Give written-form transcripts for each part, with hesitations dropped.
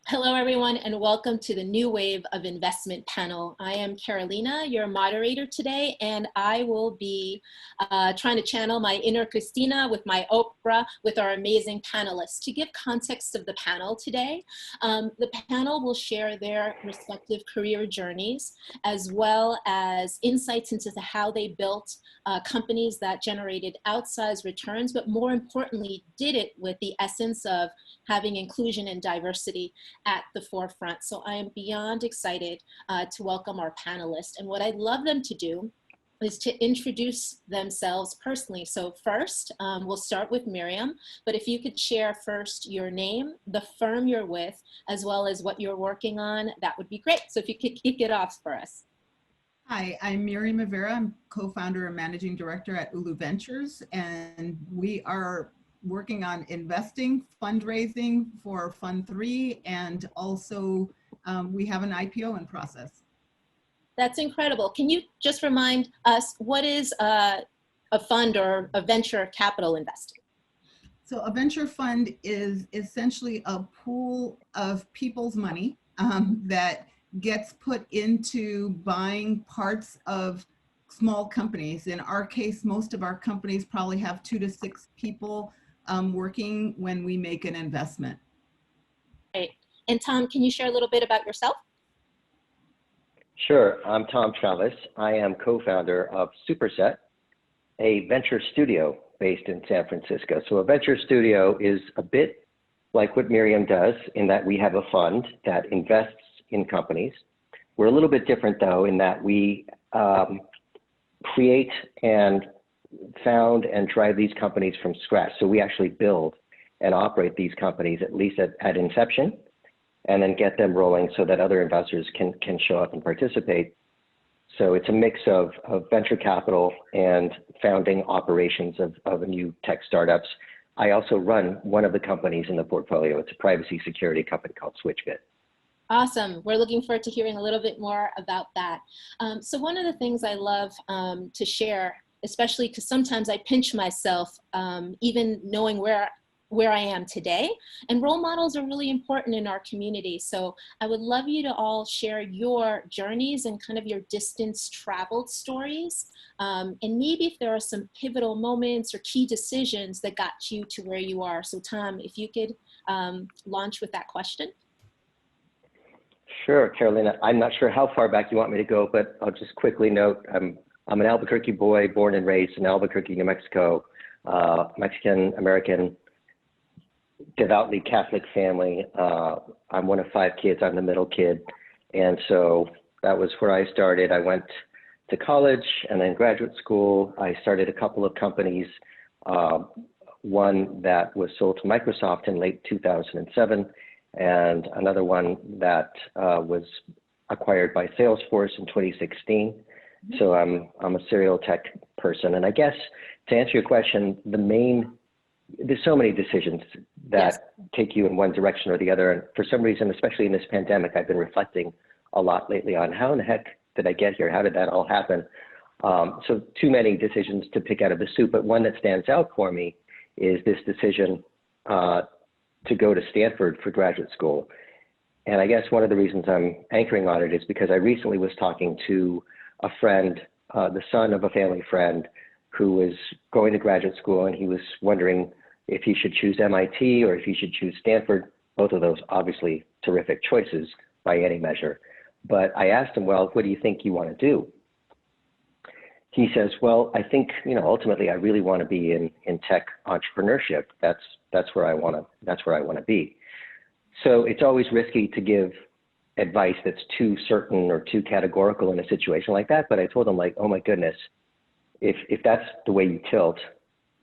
Hello, everyone, and welcome to the New Wave of Investment panel. I am Carolina, your moderator today, and I will be trying to channel my inner Cristina with my Oprah with our amazing panelists. To give context of the panel today, the panel will share their respective career journeys, as well as insights into how they built companies that generated outsized returns, but more importantly, did it with the essence of having inclusion and diversity at the forefront. So I am beyond excited to welcome our panelists. And what I'd love them to do is to introduce themselves personally. So first, we'll start with Miriam, but if you could share first your name, the firm you're with, as well as what you're working on, that would be great. So if you could kick it off for us. Hi, I'm Miriam Rivera. I'm co-founder and managing director at Ulu Ventures, and we are working on investing, fundraising for Fund 3, and also we have an IPO in process. That's incredible. Can you just remind us what is a fund or a venture capital investing? So a venture fund is essentially a pool of people's money that gets put into buying parts of small companies. In our case, most of our companies probably have 2 to 6 people working when we make an investment. Great. And Tom, can you share a little bit about yourself? Sure, I'm Tom Chavez. I am co-founder of Superset, a venture studio based in San Francisco. So a venture studio is a bit like what Miriam does in that we have a fund that invests in companies. We're a little bit different though in that we create and found and drive these companies from scratch. So we actually build and operate these companies at least at inception, and then get them rolling so that other investors can show up and participate. So it's a mix of venture capital and founding operations of new tech startups. I also run one of the companies in the portfolio. It's a privacy security company called SwitchBit. Awesome. We're looking forward to hearing a little bit more about that. So one of the things I love to share, especially because sometimes I pinch myself, even knowing where I am today, and role models are really important in our community. So I would love you to all share your journeys and kind of your distance traveled stories. And maybe if there are some pivotal moments or key decisions that got you to where you are. So Tom, if you could launch with that question. Sure, Carolina. I'm not sure how far back you want me to go, but I'll just quickly note I'm an Albuquerque boy, born and raised in Albuquerque, New Mexico, Mexican-American, devoutly Catholic family. I'm one of 5 kids. I'm the middle kid. And so that was where I started. I went to college and then graduate school. I started a couple of companies, one that was sold to Microsoft in late 2007, and another one that was acquired by Salesforce in 2016. So I'm a serial tech person. And I guess to answer your question, there's so many decisions that take you in one direction or the other. And for some reason, especially in this pandemic, I've been reflecting a lot lately on how in the heck did I get here? How did that all happen? So too many decisions to pick out of the soup, but one that stands out for me is this decision to go to Stanford for graduate school. And I guess one of the reasons I'm anchoring on it is because I recently was talking to a friend, the son of a family friend, who was going to graduate school, and he was wondering if he should choose MIT or if he should choose Stanford. Both of those obviously terrific choices by any measure. But I asked him, well, what do you think you want to do? He says, well, I think, ultimately I really want to be in tech entrepreneurship. That's where I want to be. So it's always risky to give advice that's too certain or too categorical in a situation like that. But I told him, like, oh my goodness, if that's the way you tilt,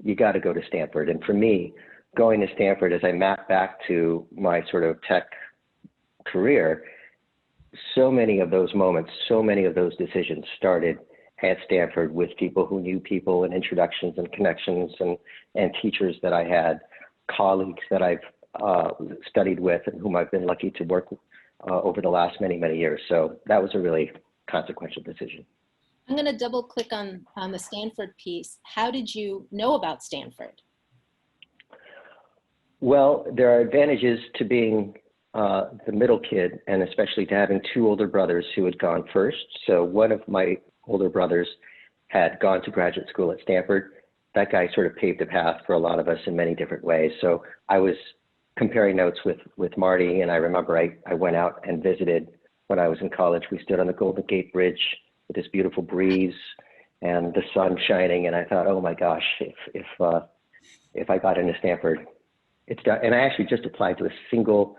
you got to go to Stanford. And for me, going to Stanford, as I map back to my sort of tech career, so many of those moments, so many of those decisions started at Stanford with people who knew people and introductions and connections and teachers that I had, colleagues that I've studied with and whom I've been lucky to work with over the last many, many years. So that was a really consequential decision. I'm going to double click on the Stanford piece. How did you know about Stanford? Well, there are advantages to being the middle kid, and especially to having two older brothers who had gone first. So one of my older brothers had gone to graduate school at Stanford. That guy sort of paved a path for a lot of us in many different ways. So I was comparing notes with Marty, and I remember I went out and visited when I was in college. We stood on the Golden Gate Bridge with this beautiful breeze and the sun shining, and I thought, oh my gosh, if I got into Stanford, it's done. And I actually just applied to a single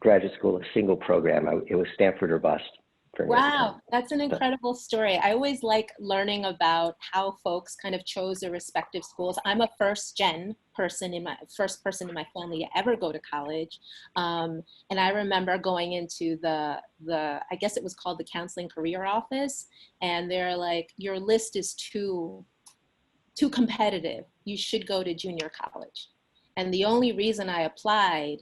graduate school, a single program. It was Stanford or bust. Wow, that's an incredible story. I always like learning about how folks kind of chose their respective schools. I'm a first person in my family to ever go to college. And I remember going into the I guess it was called the counseling career office. And they're like, your list is too competitive. You should go to junior college. And the only reason I applied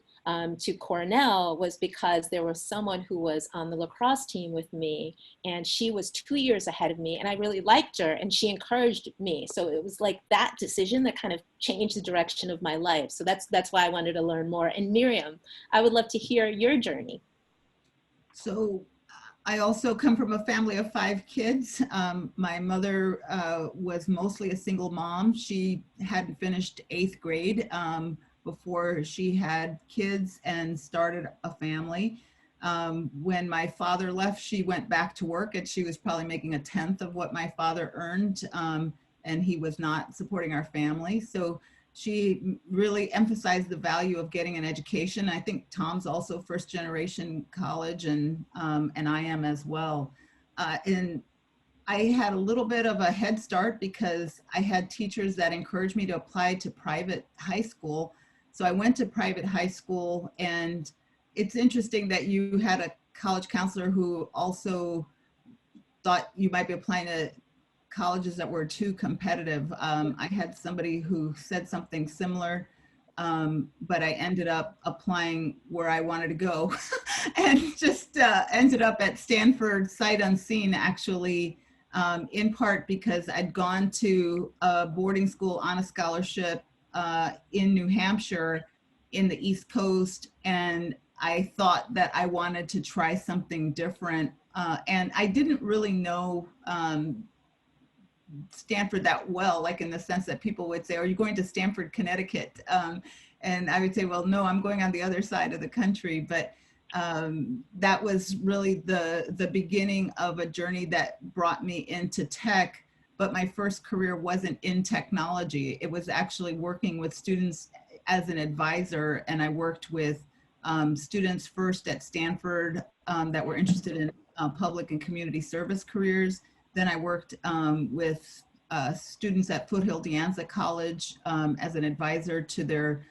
to Cornell was because there was someone who was on the lacrosse team with me, and she was 2 years ahead of me, and I really liked her, and she encouraged me. So it was like that decision that kind of changed the direction of my life. So that's why I wanted to learn more. And Miriam, I would love to hear your journey. So I also come from a family of 5 kids. My mother was mostly a single mom. She hadn't finished 8th grade before she had kids and started a family. When my father left, she went back to work, and she was probably making 1/10 of what my father earned, and he was not supporting our family. So she really emphasized the value of getting an education. I think Tom's also first generation college, and I am as well. And I had a little bit of a head start because I had teachers that encouraged me to apply to private high school. So I went to private high school, and it's interesting that you had a college counselor who also thought you might be applying to colleges that were too competitive. I had somebody who said something similar, but I ended up applying where I wanted to go and just ended up at Stanford sight unseen, actually, in part because I'd gone to a boarding school on a scholarship in New Hampshire in the East Coast, and I thought that I wanted to try something different. And I didn't really know Stanford that well, like in the sense that people would say, are you going to Stanford, Connecticut? And I would say, well, no, I'm going on the other side of the country. But that was really the beginning of a journey that brought me into tech. But my first career wasn't in technology. It was actually working with students as an advisor. And I worked with students first at Stanford that were interested in public and community service careers. Then I worked with students at Foothill De Anza College as an advisor to their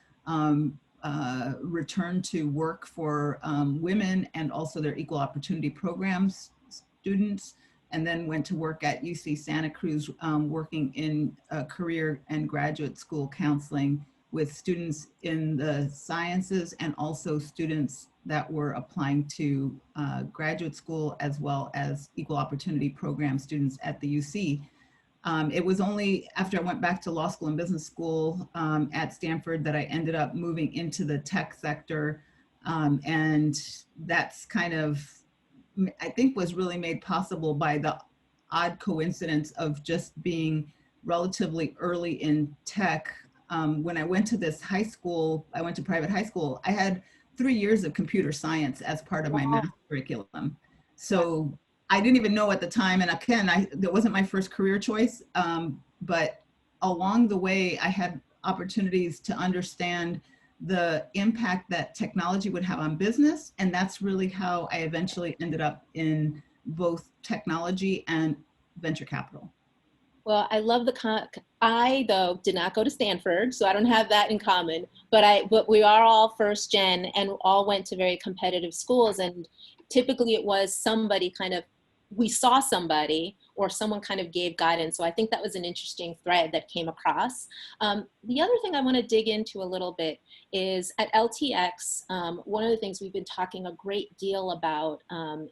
return to work for women, and also their equal opportunity programs students. And then went to work at UC Santa Cruz working in career and graduate school counseling with students in the sciences, and also students that were applying to graduate school, as well as equal opportunity program students at the UC. It was only after I went back to law school and business school at Stanford that I ended up moving into the tech sector. And that's kind of, I think, was really made possible by the odd coincidence of just being relatively early in tech. When I went to this high school, I went to private high school, I had 3 years of computer science as part of my math curriculum. So I didn't even know at the time, and again, that wasn't my first career choice, but along the way, I had opportunities to understand the impact that technology would have on business, and that's really how I eventually ended up in both technology and venture capital. Well, I love I, though, did not go to Stanford, so I don't have that in common, but we are all first gen and all went to very competitive schools. And typically it was somebody we saw somebody, or someone kind of gave guidance. So I think that was an interesting thread that came across. The other thing I want to dig into a little bit is at LTX, one of the things we've been talking a great deal about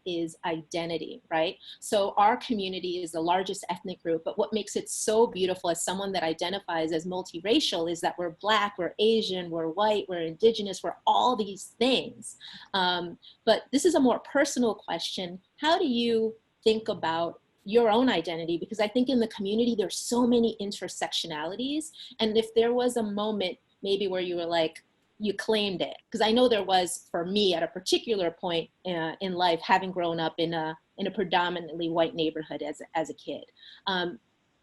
is identity, right? So our community is the largest ethnic group, but what makes it so beautiful as someone that identifies as multiracial is that we're Black, we're Asian, we're white, we're Indigenous, we're all these things. But this is a more personal question. How do you think about your own identity? Because I think in the community, there's so many intersectionalities. And if there was a moment maybe where you were like, you claimed it, because I know there was for me at a particular point in life, having grown up in a predominantly white neighborhood as a kid.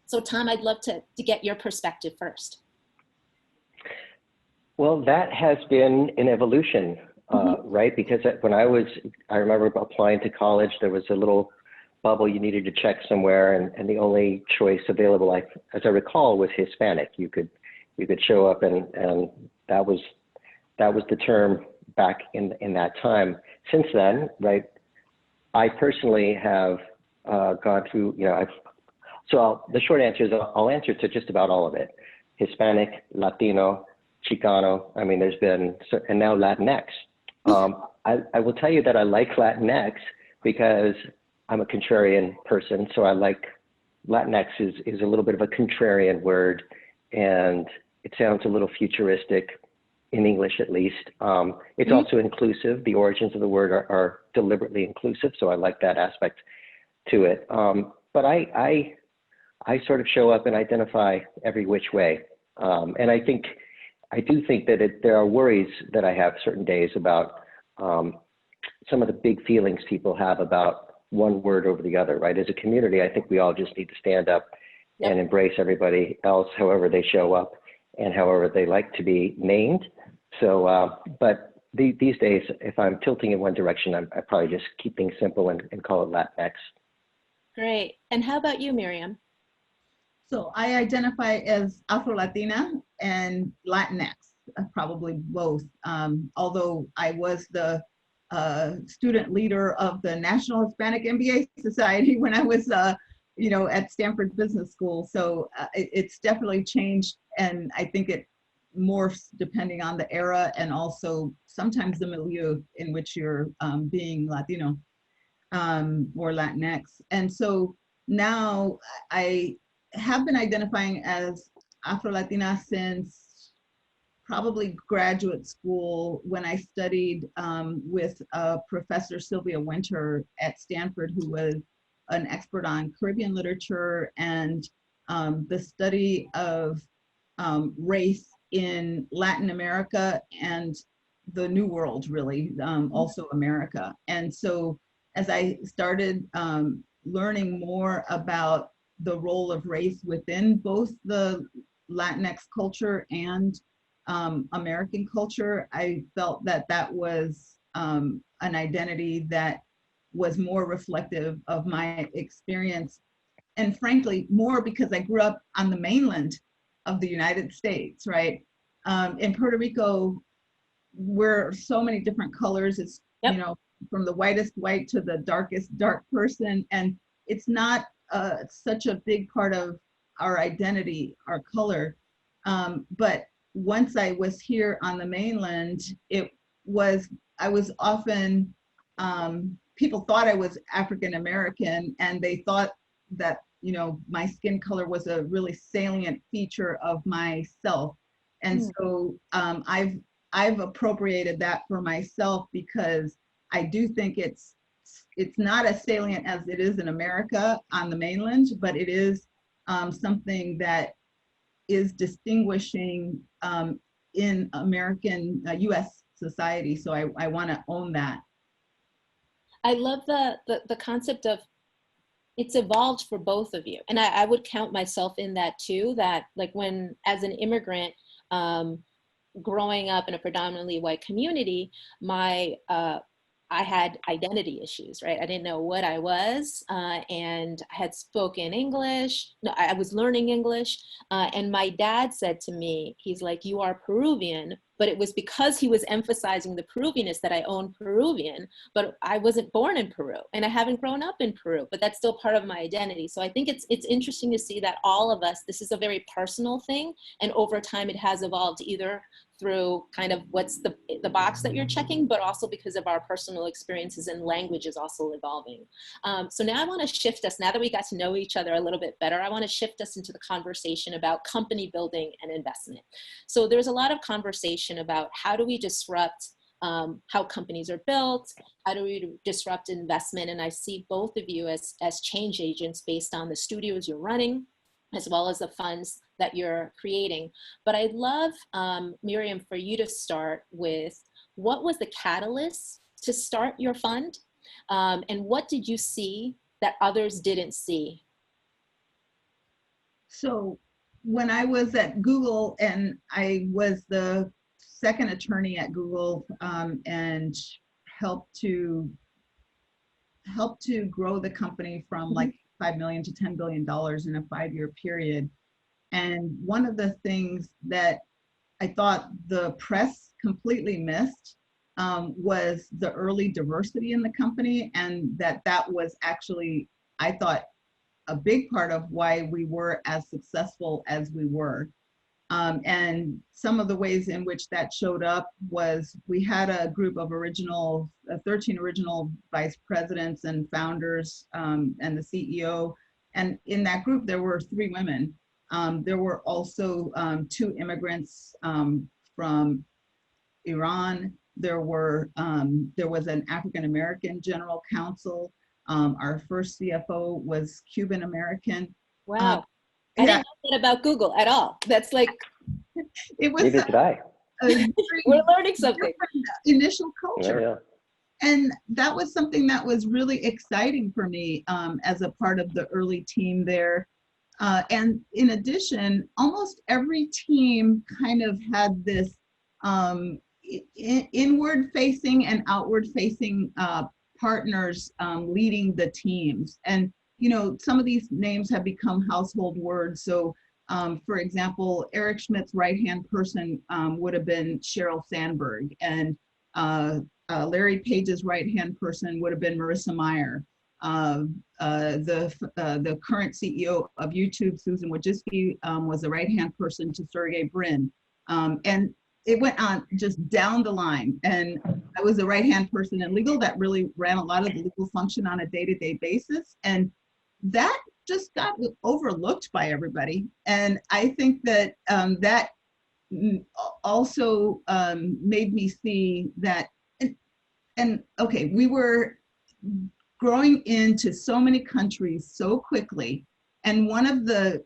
So Tom, I'd love to get your perspective first. Well, that has been an evolution, right? Because I remember applying to college, there was a little bubble you needed to check somewhere, and the only choice available, as I recall, was Hispanic. You could show up, and that was the term back in that time. Since then, right, I personally have gone through, the short answer is I'll answer to just about all of it. Hispanic, Latino, Chicano, I mean, there's been, and now Latinx. I will tell you that I like Latinx because I'm a contrarian person, so I like, Latinx is a little bit of a contrarian word, and it sounds a little futuristic, in English at least. It's also inclusive. The origins of the word are deliberately inclusive, so I like that aspect to it. But I sort of show up and identify every which way. And I do think that there are worries that I have certain days about some of the big feelings people have about one word over the other, right? As a community, I think we all just need to stand up and embrace everybody else, however they show up and however they like to be named. So, but these days, if I'm tilting in one direction, I probably just keep things simple and call it Latinx. Great. And how about you, Miriam? So I identify as Afro-Latina and Latinx, probably both. Although I was the student leader of the National Hispanic MBA Society when I was, at Stanford Business School. So it's definitely changed, and I think it morphs depending on the era and also sometimes the milieu in which you're being Latino or Latinx. And so now I have been identifying as Afro-Latina since probably graduate school, when I studied with Professor Sylvia Winter at Stanford, who was an expert on Caribbean literature and the study of race in Latin America and the New World, really, also America. And so as I started learning more about the role of race within both the Latinx culture and American culture, I felt that was an identity that was more reflective of my experience. And frankly, more because I grew up on the mainland of the United States, right? In Puerto Rico, we're so many different colors. It's, from the whitest white to the darkest dark person. And it's not such a big part of our identity, our color. But once I was here on the mainland, I was often, people thought I was African American, and they thought that, my skin color was a really salient feature of myself. And so I've appropriated that for myself, because I do think it's not as salient as it is in America on the mainland, but it is something that is distinguishing in American, US society. So I want to own that. I love the concept of it's evolved for both of you. And I would count myself in that too, that like when, as an immigrant, growing up in a predominantly white community, I had identity issues, right? I didn't know what I was, and I had spoken English. No, I was learning English, and my dad said to me, he's like, "You are Peruvian," but it was because he was emphasizing the Peruvianness that I own Peruvian, but I wasn't born in Peru, and I haven't grown up in Peru, but that's still part of my identity. So I think it's interesting to see that all of us, this is a very personal thing, and over time it has evolved either through kind of what's the box that you're checking, but also because of our personal experiences, and language is also evolving. So now I want to shift us, now that we got to know each other a little bit better, I want to shift us into the conversation about company building and investment. So there's a lot of conversation about how do we disrupt how companies are built, how do we disrupt investment, and I see both of you as change agents based on the studios you're running, as well as the funds that you're creating. But I'd love, Miriam, for you to start with, what was the catalyst to start your fund? And what did you see that others didn't see? So when I was at Google, and I was the second attorney at Google, and helped to grow the company from like $5 million to $10 billion in a 5-year period. And one of the things that I thought the press completely missed was the early diversity in the company, and that was actually, I thought, a big part of why we were as successful as we were. And some of the ways in which that showed up was we had a group of 13 original vice presidents and founders, and the CEO. And in that group, there were 3 women. There were also 2 immigrants from Iran. There was an African-American general counsel. Our first CFO was Cuban American. Wow. I didn't know that about Google at all. That's like, it was neither did I. we're learning something. Initial culture. Yeah. And that was something that was really exciting for me as a part of the early team there. And in addition, almost every team kind of had this inward facing and outward facing partners leading the teams. And you know, some of these names have become household words. So, for example, Eric Schmidt's right-hand person would have been Sheryl Sandberg, and Larry Page's right-hand person would have been Marissa Mayer. The current CEO of YouTube, Susan Wojcicki, was the right-hand person to Sergey Brin. And it went on just down the line. And I was the right-hand person in legal that really ran a lot of the legal function on a day-to-day basis. And that just got overlooked by everybody. And I think that that also made me see that, and okay, we were growing into so many countries so quickly. And one of the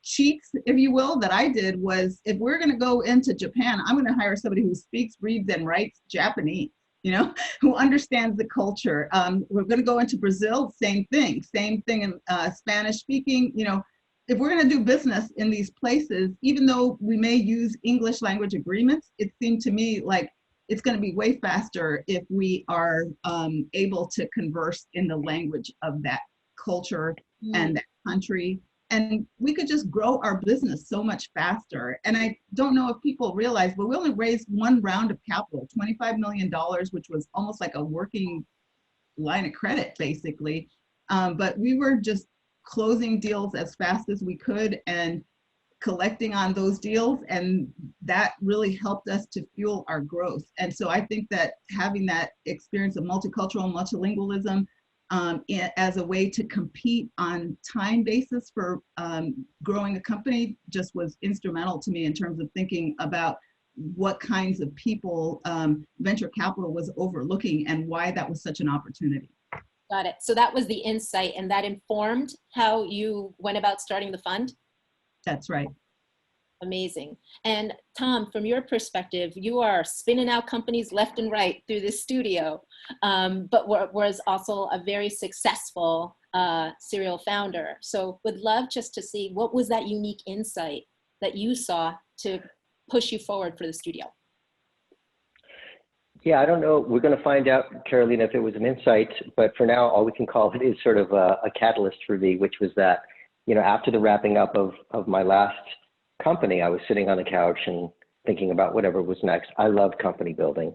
cheats, if you will, that I did was, if we're going to go into Japan, I'm going to hire somebody who speaks, reads, and writes Japanese, you know, who understands the culture. We're going to go into Brazil, same thing in Spanish speaking. You know, if we're going to do business in these places, even though we may use English language agreements, it seemed to me like it's going to be way faster if we are able to converse in the language of that culture and that country. And we could just grow our business so much faster. And I don't know if people realize, but we only raised 1 round of capital, $25 million, which was almost like a working line of credit, basically. But we were just closing deals as fast as we could and collecting on those deals. And that really helped us to fuel our growth. And so I think that having that experience of multicultural, multilingualism, as a way to compete on time basis for growing a company just was instrumental to me in terms of thinking about what kinds of people venture capital was overlooking and why that was such an opportunity. Got it. So that was the insight, and that informed how you went about starting the fund? That's right. Amazing. And Tom, from your perspective, you are spinning out companies left and right through this studio, but was also a very successful serial founder. So would love just to see, what was that unique insight that you saw to push you forward for the studio? Yeah, I don't know. We're going to find out, Carolina, if it was an insight, but for now, all we can call it is sort of a catalyst for me, which was that, you know, after the wrapping up of my last company, I was sitting on the couch and thinking about whatever was next. I love company building.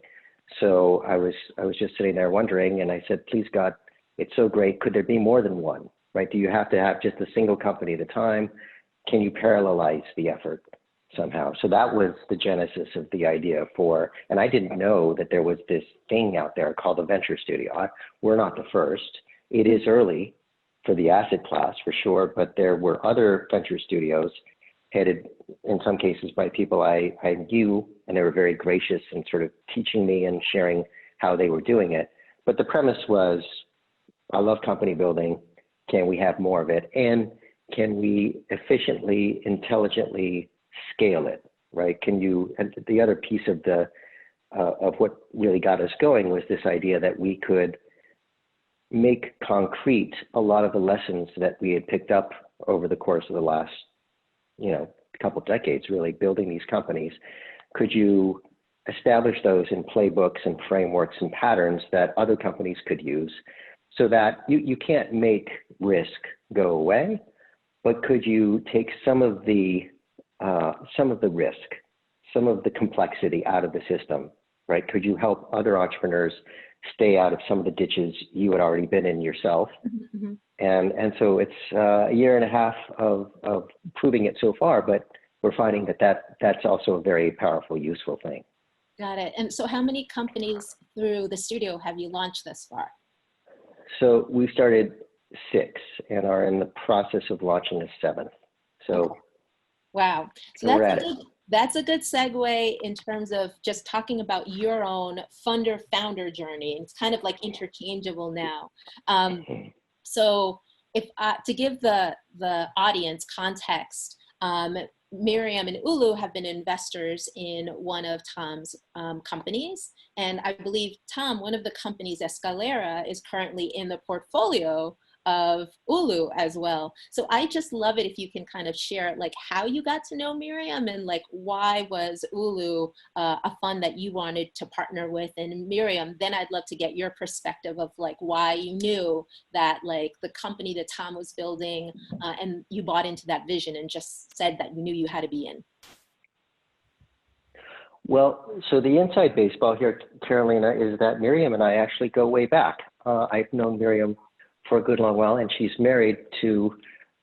So I was just sitting there wondering, and I said, please God, it's so great. Could there be more than one, right? Do you have to have just a single company at a time? Can you parallelize the effort somehow? So that was the genesis of the idea for, and I didn't know that there was this thing out there called a venture studio. We're not the first. It is early for the asset class for sure, but there were other venture studios headed in some cases by people I knew, and they were very gracious in sort of teaching me and sharing how they were doing it. But the premise was, I love company building. Can we have more of it? And can we efficiently, intelligently scale it, right? Can you, and the other piece of what really got us going was this idea that we could make concrete a lot of the lessons that we had picked up over the course of the last, you know, couple of decades, really building these companies. Could you establish those in playbooks and frameworks and patterns that other companies could use so that you can't make risk go away, but could you take some of the risk, some of the complexity out of the system, right? Could you help other entrepreneurs stay out of some of the ditches you had already been in yourself? Mm-hmm. And so it's a year and a half of proving it so far, but we're finding that's also a very powerful, useful thing. Got it. And so how many companies through the studio have you launched thus far? So we started 6 and are in the process of launching a 7th. So okay. Wow. So that's a good segue in terms of just talking about your own founder journey. It's kind of like interchangeable now. So if to give the audience context, Miriam and Ulu have been investors in one of Tom's companies. And I believe Tom, one of the companies, Escalera, is currently in the portfolio of Ulu as well. So I just love it if you can kind of share like how you got to know Miriam and like why was Ulu a fund that you wanted to partner with. And Miriam, then I'd love to get your perspective of like why you knew that like the company that Tom was building and you bought into that vision and just said that you knew you had to be in. Well, so the inside baseball here, Carolina, is that Miriam and I actually go way back. I've known Miriam for a good long while, and she's married to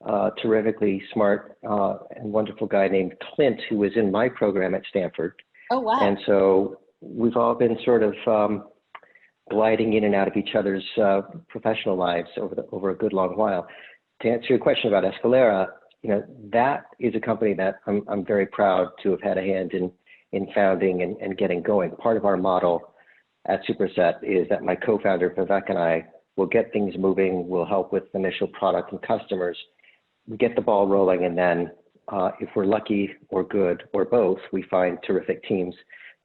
a terrifically smart and wonderful guy named Clint, who was in my program at Stanford. Oh, wow. And so we've all been sort of gliding in and out of each other's professional lives over a good long while. To answer your question about Escalera, you know, that is a company that I'm very proud to have had a hand in founding and getting going. Part of our model at Superset is that my co-founder Vivek and I will get things moving, we'll help with initial product and customers, we get the ball rolling, and then if we're lucky or good or both, we find terrific teams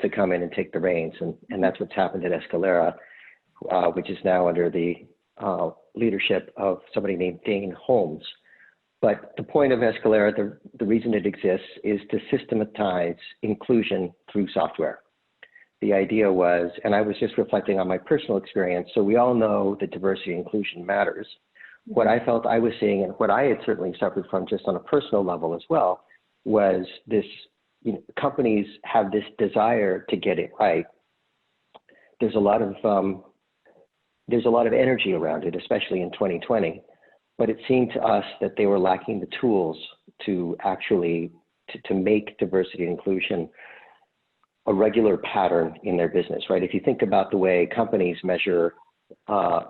to come in and take the reins. And that's what's happened at Escalera, which is now under the leadership of somebody named Dane Holmes. But the point of Escalera, the reason it exists is to systematize inclusion through software. The idea was, and I was just reflecting on my personal experience, so we all know that diversity and inclusion matters. What I felt I was seeing, and what I had certainly suffered from just on a personal level as well, was this, you know, companies have this desire to get it right. There's a lot of energy around it, especially in 2020, but it seemed to us that they were lacking the tools to actually, to make diversity and inclusion a regular pattern in their business, right? If you think about the way companies measure the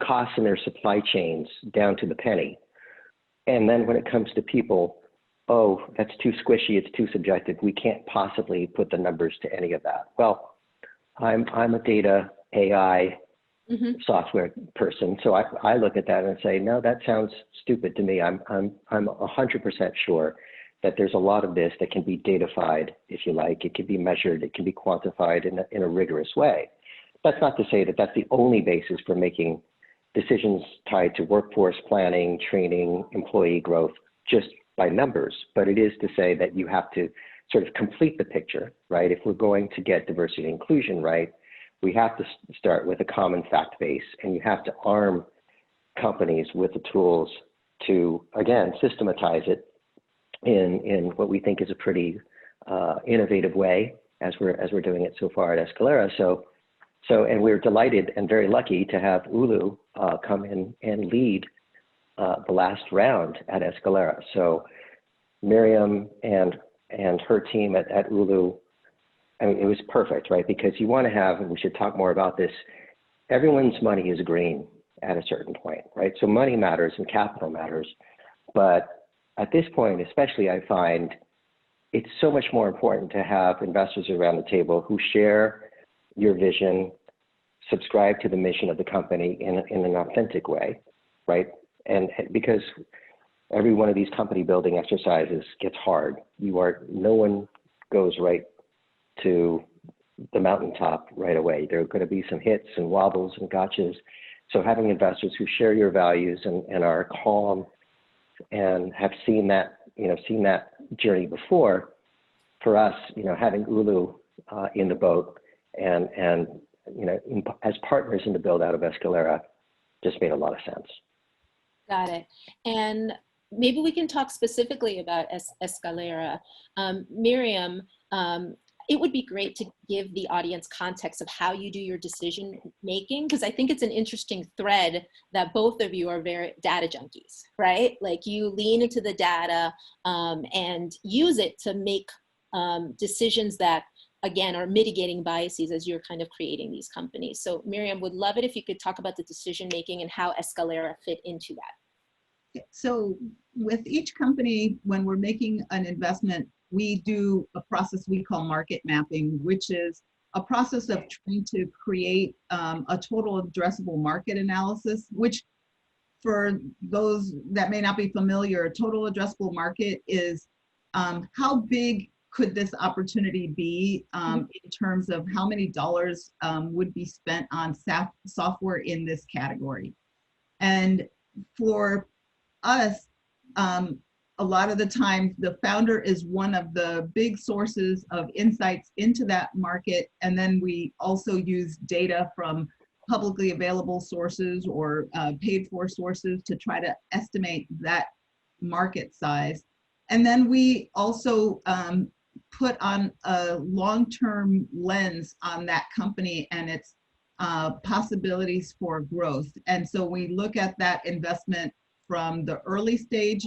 costs in their supply chains down to the penny, and then when it comes to people, oh, that's too squishy, it's too subjective, we can't possibly put the numbers to any of that. Well, I'm a data AI software person, so I look at that and say, no, that sounds stupid to me. I'm 100% sure that there's a lot of this that can be datafied, if you like. It can be measured, it can be quantified in a rigorous way. That's not to say that that's the only basis for making decisions tied to workforce planning, training, employee growth, just by numbers. But it is to say that you have to sort of complete the picture, right? If we're going to get diversity and inclusion right, we have to start with a common fact base, and you have to arm companies with the tools to, again, systematize it in what we think is a pretty innovative way, as we're doing it so far at Escalera. So, and we're delighted and very lucky to have Ulu come in and lead the last round at Escalera. So Miriam and her team at Ulu, I mean, it was perfect, right? Because you want to have, and we should talk more about this, everyone's money is green at a certain point, right? So money matters and capital matters. But at this point, especially, I find it's so much more important to have investors around the table who share your vision, subscribe to the mission of the company in an authentic way, right? And because every one of these company building exercises gets hard. No one goes right to the mountaintop right away. There are going to be some hits and wobbles and gotchas. So having investors who share your values and are calm and have seen that journey before, for us, having Ulu in the boat and as partners in the build out of Escalera just made a lot of sense. Got it. And maybe we can talk specifically about Escalera. Miriam, it would be great to give the audience context of how you do your decision making, because I think it's an interesting thread that both of you are very data junkies, right? Like you lean into the data and use it to make decisions that, again, are mitigating biases as you're kind of creating these companies. So Miriam, would love it if you could talk about the decision making and how Escalera fit into that. So with each company, when we're making an investment, we do a process we call market mapping, which is a process of trying to create a total addressable market analysis, which for those that may not be familiar, total addressable market is how big could this opportunity be in terms of how many dollars would be spent on software in this category. And for us, a lot of the time, the founder is one of the big sources of insights into that market. And then we also use data from publicly available sources or paid for sources to try to estimate that market size. And then we also put on a long-term lens on that company and its possibilities for growth. And so we look at that investment from the early stage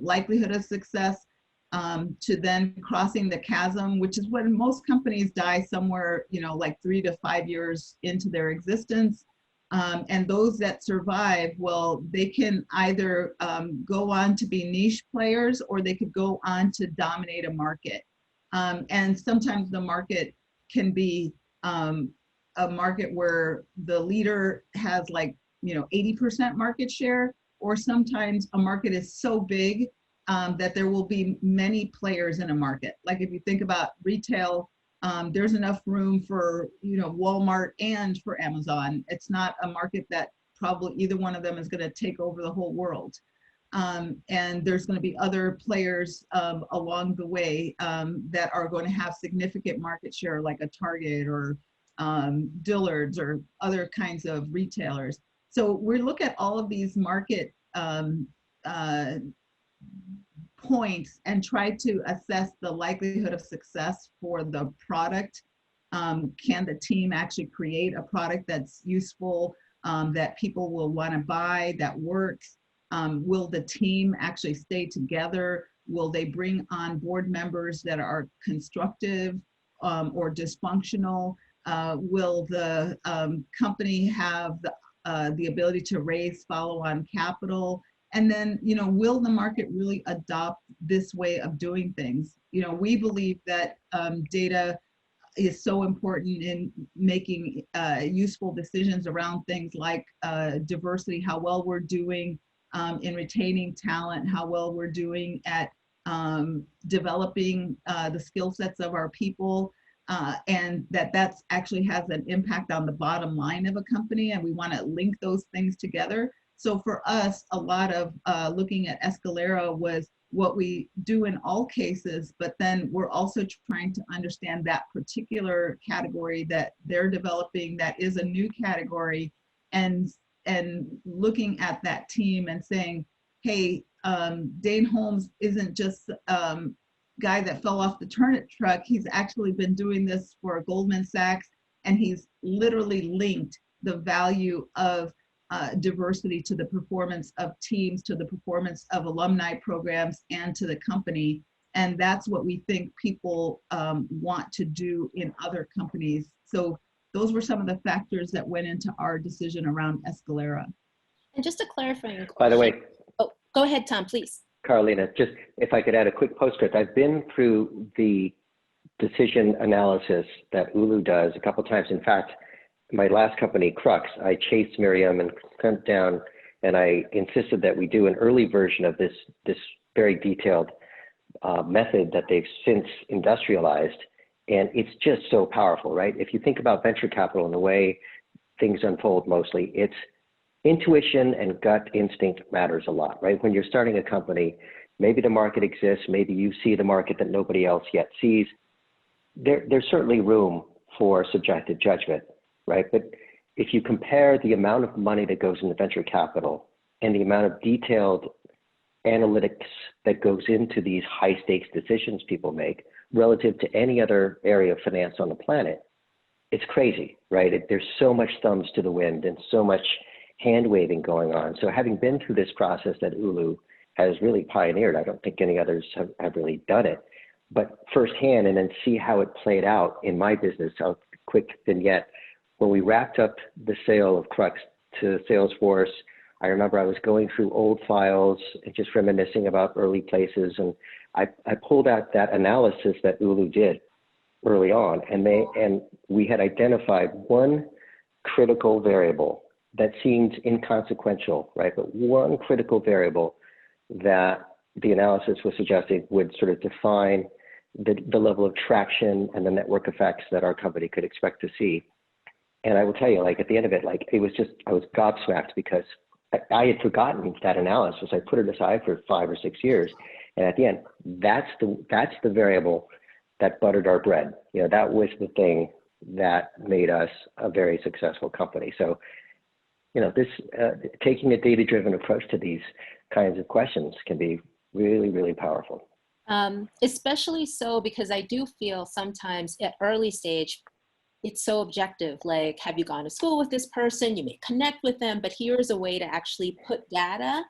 likelihood of success to then crossing the chasm, which is when most companies die somewhere, like 3 to 5 years into their existence. And those that survive, well, they can either go on to be niche players or they could go on to dominate a market. And sometimes the market can be a market where the leader has 80% market share, or sometimes a market is so big that there will be many players in a market. Like if you think about retail, there's enough room for Walmart and for Amazon. It's not a market that probably either one of them is going to take over the whole world. And there's going to be other players along the way that are going to have significant market share, like a Target or Dillard's or other kinds of retailers. So we look at all of these market points and try to assess the likelihood of success for the product. Can the team actually create a product that's useful, that people will want to buy, that works? Will the team actually stay together? Will they bring on board members that are constructive or dysfunctional? Will the company have the ability to raise follow-on capital? And then, will the market really adopt this way of doing things? We believe that data is so important in making useful decisions around things like diversity, how well we're doing in retaining talent, how well we're doing at developing the skill sets of our people, and that's actually has an impact on the bottom line of a company, and we want to link those things together. So for us, a lot of looking at Escalera was what we do in all cases, but then we're also trying to understand that particular category that they're developing that is a new category, and looking at that team and saying, hey, Dane Holmes isn't just guy that fell off the turnip truck. He's actually been doing this for Goldman Sachs, and he's literally linked the value of diversity to the performance of teams, to the performance of alumni programs, and to the company. And that's what we think people want to do in other companies. So those were some of the factors that went into our decision around Escalera. And just a clarifying question. By the way, oh, go ahead, Tom, please. Carolina, just if I could add a quick postscript. I've been through the decision analysis that Ulu does a couple times. In fact, my last company, Crux, I chased Miriam and clamped down, and I insisted that we do an early version of this very detailed method that they've since industrialized. And it's just so powerful, right? If you think about venture capital and the way things unfold mostly, it's intuition and gut instinct matters a lot, right? When you're starting a company, maybe the market exists, maybe you see the market that nobody else yet sees. There's certainly room for subjective judgment, right? But if you compare the amount of money that goes into venture capital and the amount of detailed analytics that goes into these high stakes decisions people make relative to any other area of finance on the planet, it's crazy, right? There's so much thumbs to the wind and so much hand waving going on. So having been through this process that Ulu has really pioneered, I don't think any others have really done it, but firsthand, and then see how it played out in my business. A quick vignette: when we wrapped up the sale of Crux to Salesforce, I remember I was going through old files and just reminiscing about early places, and I pulled out that analysis that Ulu did early on, and we had identified one critical variable that seemed inconsequential, right? But one critical variable that the analysis was suggesting would sort of define the level of traction and the network effects that our company could expect to see. And I will tell you, like at the end of it, like it was just, I was gobsmacked because I had forgotten that analysis. I put it aside for 5 or 6 years. And at the end, that's the variable that buttered our bread. You know, that was the thing that made us a very successful company. So, you know, this taking a data-driven approach to these kinds of questions can be really, really powerful. Especially so because I do feel sometimes at early stage, it's so objective. Like, have you gone to school with this person? You may connect with them, but here's a way to actually put data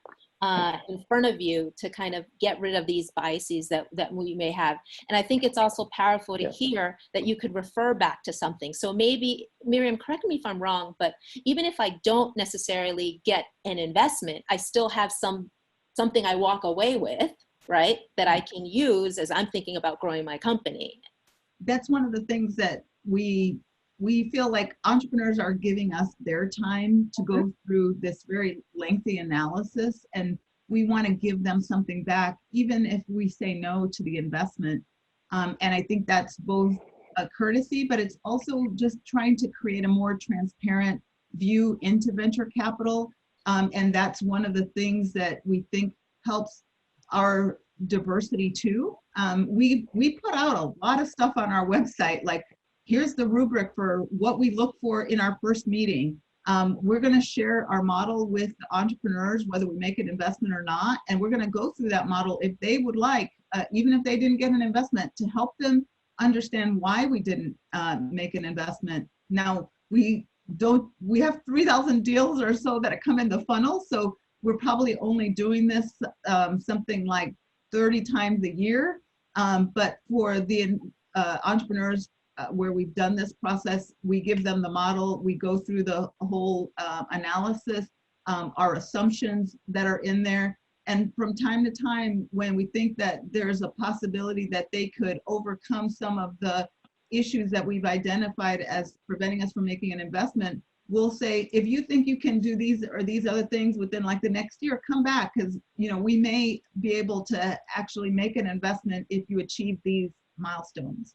in front of you to kind of get rid of these biases that we may have. And I think it's also powerful to hear that you could refer back to something. So maybe, Miriam, correct me if I'm wrong, but even if I don't necessarily get an investment, I still have something I walk away with, right, that I can use as I'm thinking about growing my company. That's one of the things that we feel like entrepreneurs are giving us their time to go through this very lengthy analysis, and we want to give them something back, even if we say no to the investment. And I think that's both a courtesy, but it's also just trying to create a more transparent view into venture capital. And that's one of the things that we think helps our diversity too. We put out a lot of stuff on our website, like here's the rubric for what we look for in our first meeting. We're going to share our model with the entrepreneurs, whether we make an investment or not, and we're going to go through that model if they would like, even if they didn't get an investment, to help them understand why we didn't make an investment. Now, we have 3,000 deals or so that come in the funnel, so we're probably only doing this something like 30 times a year. But for the entrepreneurs where we've done this process, we give them the model, we go through the whole analysis, our assumptions that are in there. And from time to time, when we think that there's a possibility that they could overcome some of the issues that we've identified as preventing us from making an investment, we'll say, if you think you can do these or these other things within like the next year, come back, because we may be able to actually make an investment if you achieve these milestones.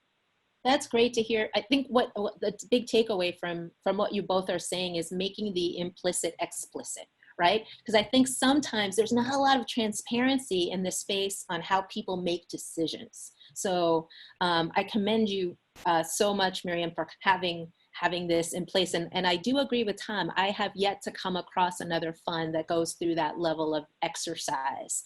That's great to hear. I think what the big takeaway from what you both are saying is making the implicit explicit, right? Because I think sometimes there's not a lot of transparency in this space on how people make decisions. So I commend you so much, Miriam, for having this in place. And I do agree with Tom. I have yet to come across another fund that goes through that level of exercise.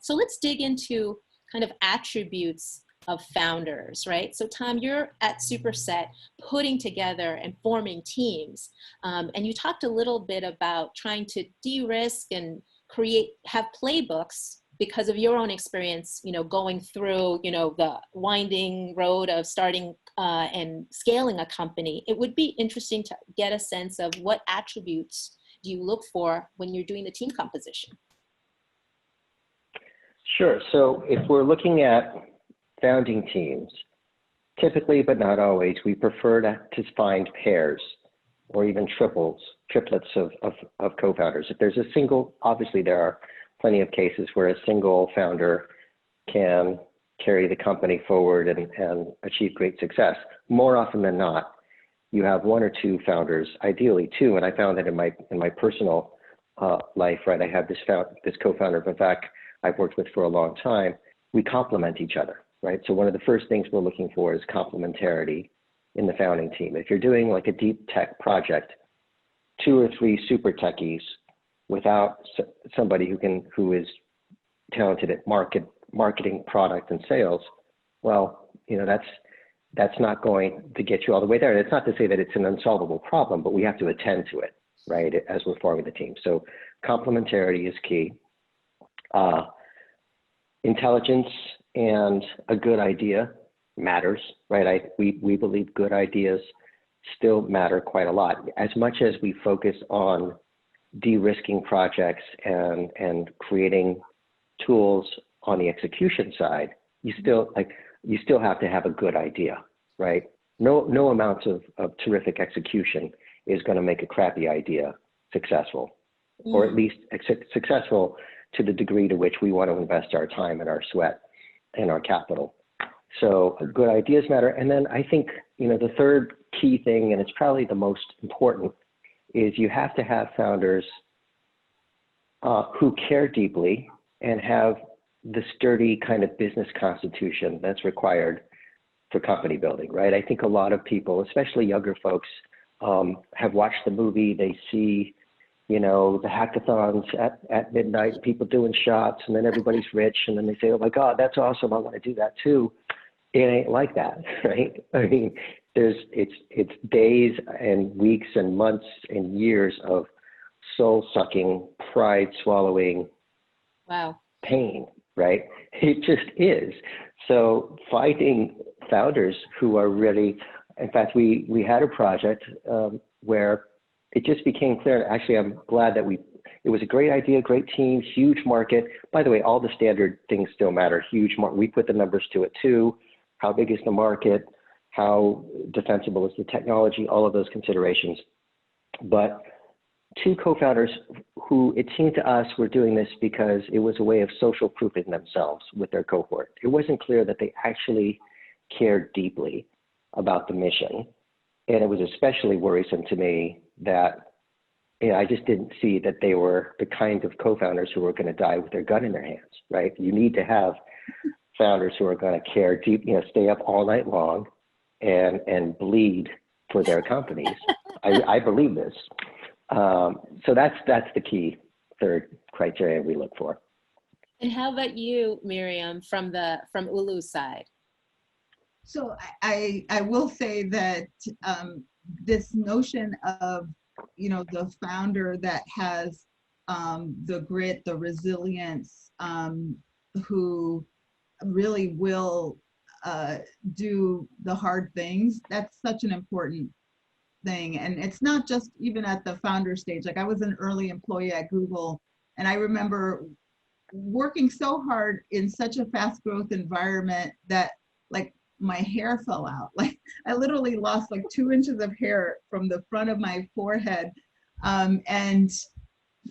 So let's dig into kind of attributes of founders, right? So Tom, you're at Superset putting together and forming teams. And you talked a little bit about trying to de-risk and have playbooks because of your own experience, going through, the winding road of starting and scaling a company. It would be interesting to get a sense of what attributes do you look for when you're doing the team composition? Sure. So if we're looking at founding teams, typically, but not always, we prefer to find pairs or even triplets of co-founders. If there's a single, obviously there are plenty of cases where a single founder can carry the company forward and achieve great success. More often than not, you have one or two founders, ideally two, and I found that in my personal life, right? I have this co-founder, in fact, I've worked with for a long time. We complement each other, right? So one of the first things we're looking for is complementarity in the founding team. If you're doing like a deep tech project, 2 or 3 super techies without somebody who is talented at marketing, product, and sales, well, that's not going to get you all the way there. And it's not to say that it's an unsolvable problem, but we have to attend to it, right, as we're forming the team. So complementarity is key. Intelligence and a good idea matters, right? We believe good ideas still matter quite a lot. As much as we focus on de-risking projects and creating tools on the execution side, you still have to have a good idea, right? No amounts of terrific execution is going to make a crappy idea successful, or at least successful to the degree to which we want to invest our time and our sweat and our capital. So good ideas matter. And then I think, the third key thing, and it's probably the most important, is you have to have founders who care deeply and have the sturdy kind of business constitution that's required for company building, right? I think a lot of people, especially younger folks, have watched the movie, they see the hackathons at midnight, people doing shots, and then everybody's rich, and then they say, oh my God, that's awesome, I want to do that too. It ain't like that, right? I mean, it's days and weeks and months and years of soul-sucking, pride-swallowing pain, right? It just is. So finding founders who are really, in fact, we had a project where it just became clear. Actually, I'm glad that it was a great idea, great team, huge market. By the way, all the standard things still matter. Huge market. We put the numbers to it too. How big is the market? How defensible is the technology? All of those considerations. But 2 co-founders who it seemed to us were doing this because it was a way of social proofing themselves with their cohort. It wasn't clear that they actually cared deeply about the mission. And it was especially worrisome to me that I just didn't see that they were the kind of co-founders who were going to die with their gun in their hands, right? You need to have founders who are going to care deep, stay up all night long and bleed for their companies. I believe this. So that's the key third criteria we look for. And how about you, Miriam, from Ulu's side? So I will say that this notion of, the founder that has the grit, the resilience, who really will do the hard things, that's such an important thing. And it's not just even at the founder stage. Like I was an early employee at Google, and I remember working so hard in such a fast growth environment that like my hair fell out. Like I literally lost like 2 inches of hair from the front of my forehead. And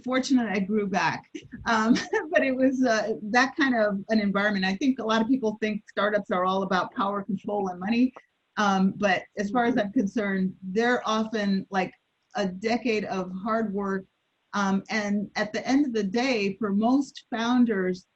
fortunately I grew back. But it was that kind of an environment. I think a lot of people think startups are all about power, control, and money. But as far as I'm concerned, they're often like a decade of hard work And at the end of the day, for most founders,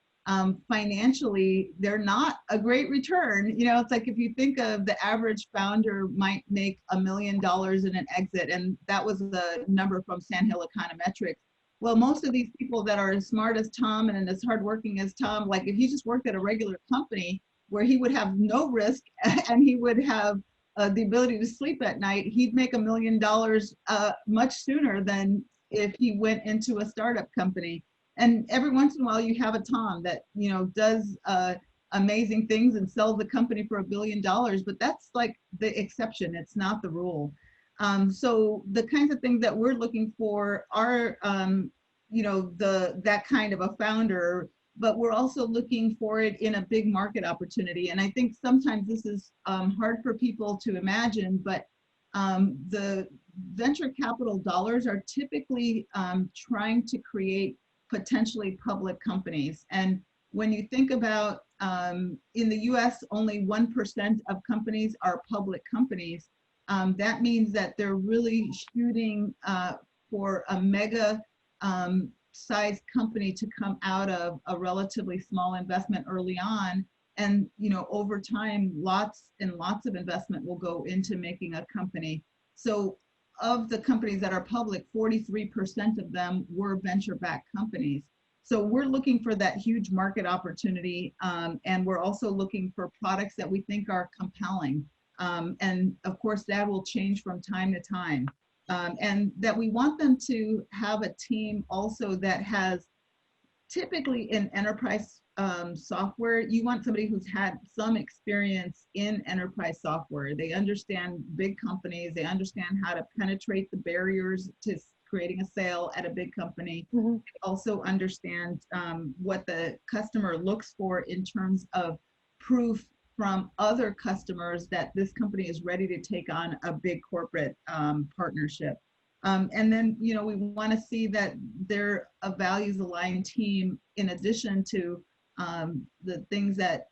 financially, they're not a great return. You know, it's like if you think of the average founder might make $1 million in an exit, and that was the number from Sandhill Econometrics. Well, most of these people that are as smart as Tom and as hardworking as Tom, like if he just worked at a regular company where he would have no risk and he would have the ability to sleep at night, he'd make $1 million much sooner than if he went into a startup company. And every once in a while you have a Tom that, you know, does amazing things and sells the company for $1 billion, but that's like the exception, it's not the rule. So the kinds of things that we're looking for are, you know, that kind of a founder, but we're also looking for it in a big market opportunity. And I think sometimes this is hard for people to imagine, but the venture capital dollars are typically trying to create potentially public companies. And when you think about in the US, only 1% of companies are public companies. That means that they're really shooting for a mega sized company to come out of a relatively small investment early on. And, you know, over time, lots and lots of investment will go into making a company. So of the companies that are public, 43% of them were venture-backed companies. So we're looking for that huge market opportunity. And we're also looking for products that we think are compelling. And of course, that will change from time to time. And that we want them to have a team also that has, typically in enterprise software, you want somebody who's had some experience in enterprise software. They understand big companies, they understand how to penetrate the barriers to creating a sale at a big company. They also understand what the customer looks for in terms of proof from other customers that this company is ready to take on a big corporate partnership. And then, you know, we want to see that they're a values aligned team in addition to the things that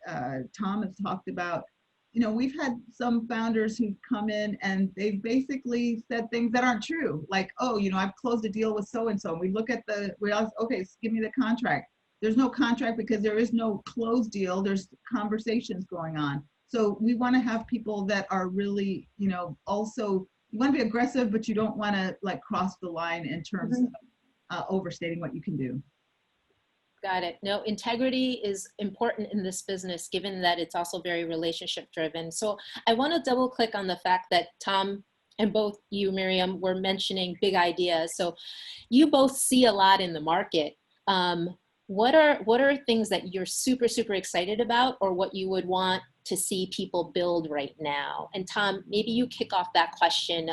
Tom has talked about. You know, we've had some founders who've come in and they've basically said things that aren't true. Like, oh, you know, I've closed a deal with so-and-so. We look at okay, give me the contract. There's no contract because there is no closed deal. There's conversations going on. So we want to have people that are really, you know, also, you want to be aggressive, but you don't want to like cross the line in terms of overstating what you can do. Got it. No, integrity is important in this business, given that it's also very relationship driven. So I want to double click on the fact that Tom and both you, Miriam, were mentioning big ideas. So you both see a lot in the market. What are things that you're super, super excited about, or what you would want to see people build right now? And Tom, maybe you kick off that question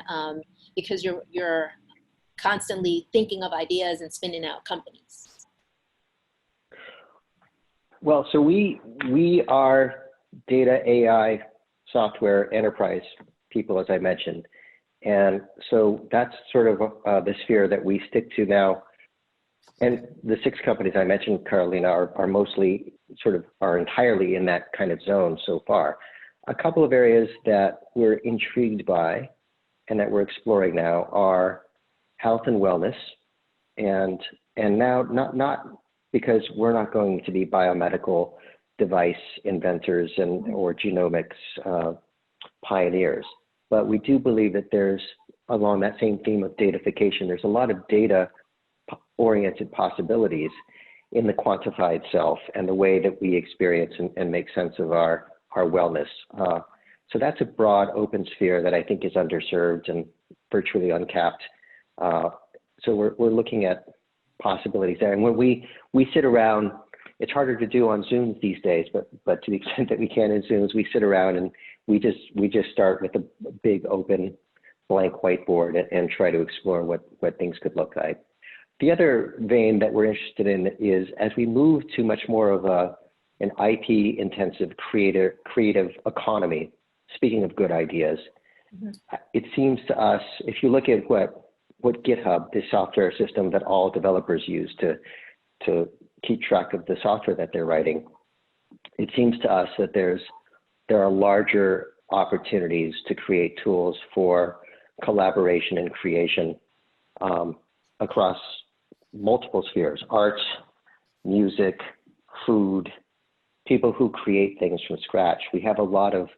because you're constantly thinking of ideas and spinning out companies. Well, so we are data, AI, software, enterprise people, as I mentioned. And so that's sort of the sphere that we stick to now. And the 6 companies I mentioned, Carolina, are mostly are entirely in that kind of zone so far. A couple of areas that we're intrigued by and that we're exploring now are health and wellness. And now not because we're not going to be biomedical device inventors or genomics pioneers, but we do believe that there's, along that same theme of datafication, there's a lot of data-oriented possibilities in the quantified self and the way that we experience and make sense of our wellness. So that's a broad open sphere that I think is underserved and virtually uncapped. So we're looking at possibilities there. And when we sit around, it's harder to do on Zooms these days, but to the extent that we can in Zooms, we sit around and we just start with a big open blank whiteboard and try to explore what things could look like. The other vein that we're interested in is, as we move to much more of an IP intensive creative economy, speaking of good ideas, it seems to us, if you look at what GitHub, the software system that all developers use to keep track of the software that they're writing, it seems to us that there are larger opportunities to create tools for collaboration and creation across multiple spheres: arts, music, food, people who create things from scratch. We have a lot of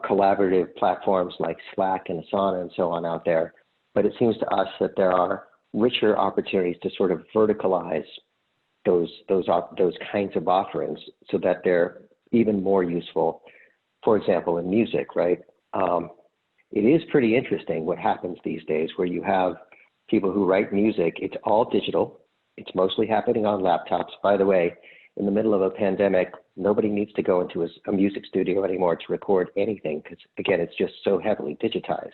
collaborative platforms like Slack and Asana and so on out there, but it seems to us that there are richer opportunities to sort of verticalize those kinds of offerings so that they're even more useful. For example, in music, right? It is pretty interesting what happens these days where you have people who write music. It's all digital. It's mostly happening on laptops. By the way, in the middle of a pandemic, nobody needs to go into a music studio anymore to record anything because, again, it's just so heavily digitized.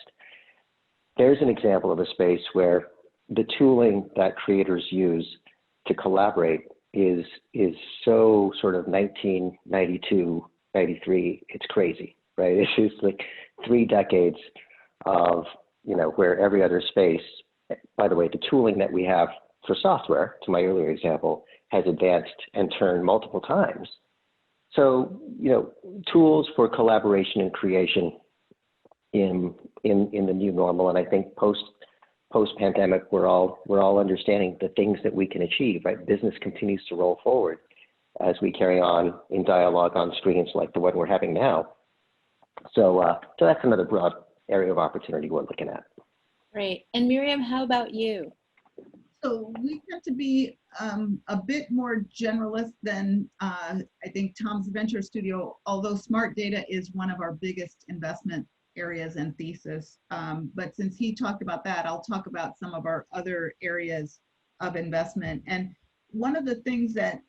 There's an example of a space where the tooling that creators use to collaborate is so sort of 1992, 93, it's crazy, right? It's just like 3 decades of, where every other space, by the way, the tooling that we have for software, to my earlier example, has advanced and turned multiple times. So, tools for collaboration and creation in the new normal, and I think post-pandemic, we're all understanding the things that we can achieve, right? Business continues to roll forward as we carry on in dialogue on screens like the one we're having now. So that's another broad area of opportunity we're looking at. Great. And Miriam, how about you? So we tend to be a bit more generalist than I think Tom's venture studio, although smart data is one of our biggest investment areas and thesis. But since he talked about that, I'll talk about some of our other areas of investment. And one of the things that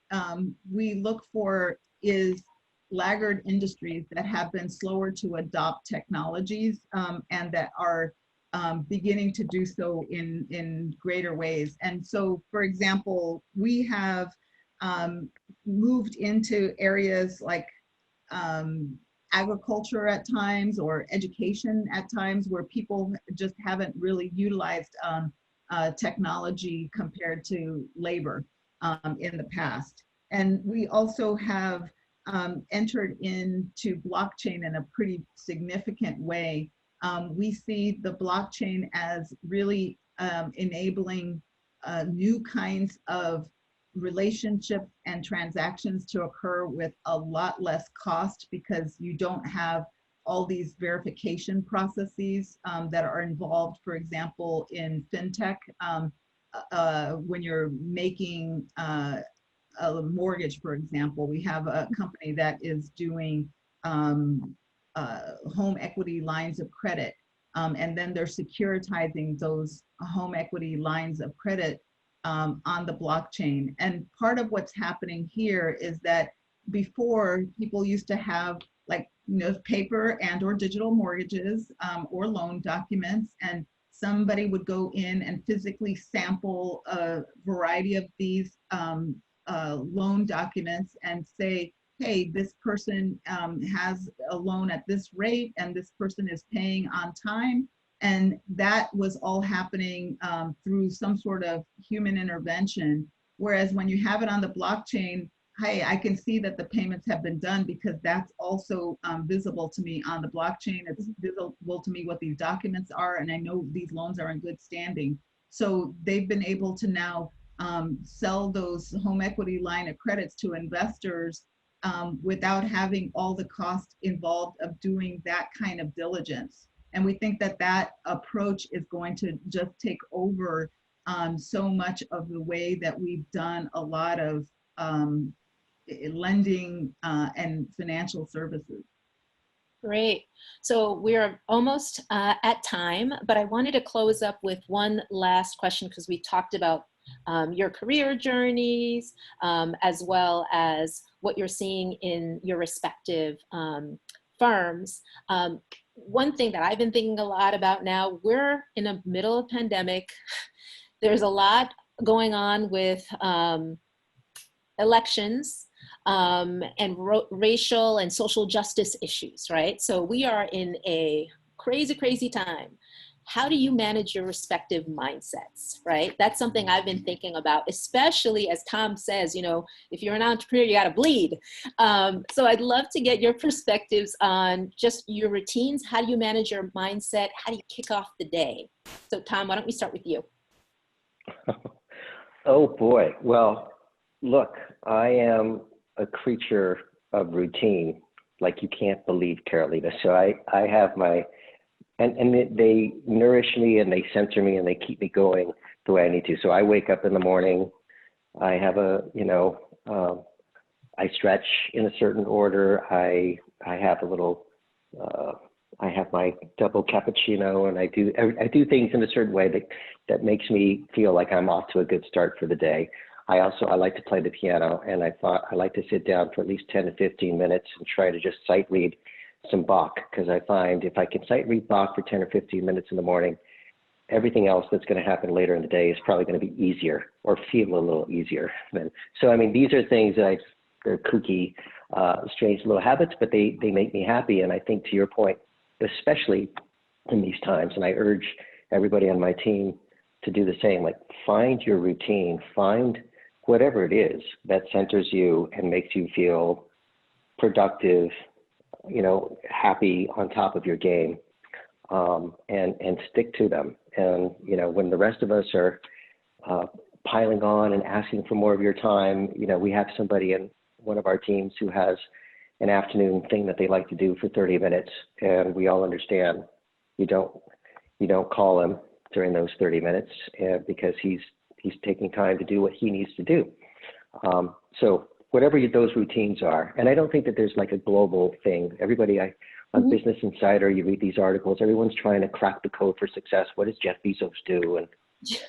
we look for is laggard industries that have been slower to adopt technologies and that are beginning to do so in greater ways. And so, for example, we have moved into areas like agriculture at times or education at times where people just haven't really utilized technology compared to labor in the past. And we also have entered into blockchain in a pretty significant way. We see the blockchain as really enabling new kinds of relationships and transactions to occur with a lot less cost because you don't have all these verification processes that are involved, for example, in fintech, when you're making a mortgage, for example. We have a company that is doing home equity lines of credit, and then they're securitizing those home equity lines of credit on the blockchain. And part of what's happening here is that before, people used to have paper and or digital mortgages or loan documents, and somebody would go in and physically sample a variety of these loan documents and say, hey, this person has a loan at this rate and this person is paying on time. And that was all happening through some sort of human intervention. Whereas when you have it on the blockchain, hey, I can see that the payments have been done because that's also visible to me on the blockchain. It's visible to me what these documents are, and I know these loans are in good standing. So they've been able to now sell those home equity line of credits to investors without having all the cost involved of doing that kind of diligence. And we think that that approach is going to just take over so much of the way that we've done a lot of lending and financial services. Great. So we're almost at time, but I wanted to close up with one last question because we talked about your career journeys, as well as what you're seeing in your respective firms. One thing that I've been thinking a lot about now, we're in the middle of pandemic. There's a lot going on with elections and racial and social justice issues, right? So we are in a crazy, crazy time. How do you manage your respective mindsets, right? That's something I've been thinking about, especially as Tom says, if you're an entrepreneur, you gotta bleed. So I'd love to get your perspectives on just your routines. How do you manage your mindset? How do you kick off the day? So Tom, why don't we start with you? Oh boy. Well, look, I am a creature of routine, like you can't believe, Carolina. So I have my, and they nourish me and they center me and they keep me going the way I need to. So I wake up in the morning, I have I stretch in a certain order. I have a little, I have my double cappuccino, and I do things in a certain way that makes me feel like I'm off to a good start for the day. I like to play the piano, and I like to sit down for at least 10 to 15 minutes and try to just sight read some Bach, because I find if I can sight read Bach for 10 or 15 minutes in the morning, everything else that's going to happen later in the day is probably going to be easier or feel a little easier. So, I mean, these are things that they're kooky, strange little habits, but they make me happy. And I think, to your point, especially in these times, and I urge everybody on my team to do the same, like find your routine, find whatever it is that centers you and makes you feel productive, happy, on top of your game, and stick to them. And, when the rest of us are piling on and asking for more of your time, we have somebody in one of our teams who has an afternoon thing that they like to do for 30 minutes. And we all understand you don't call him during those 30 minutes because he's taking time to do what he needs to do. So whatever those routines are, and I don't think that there's like a global thing. Everybody on Business Insider, you read these articles, everyone's trying to crack the code for success. What does Jeff Bezos do? And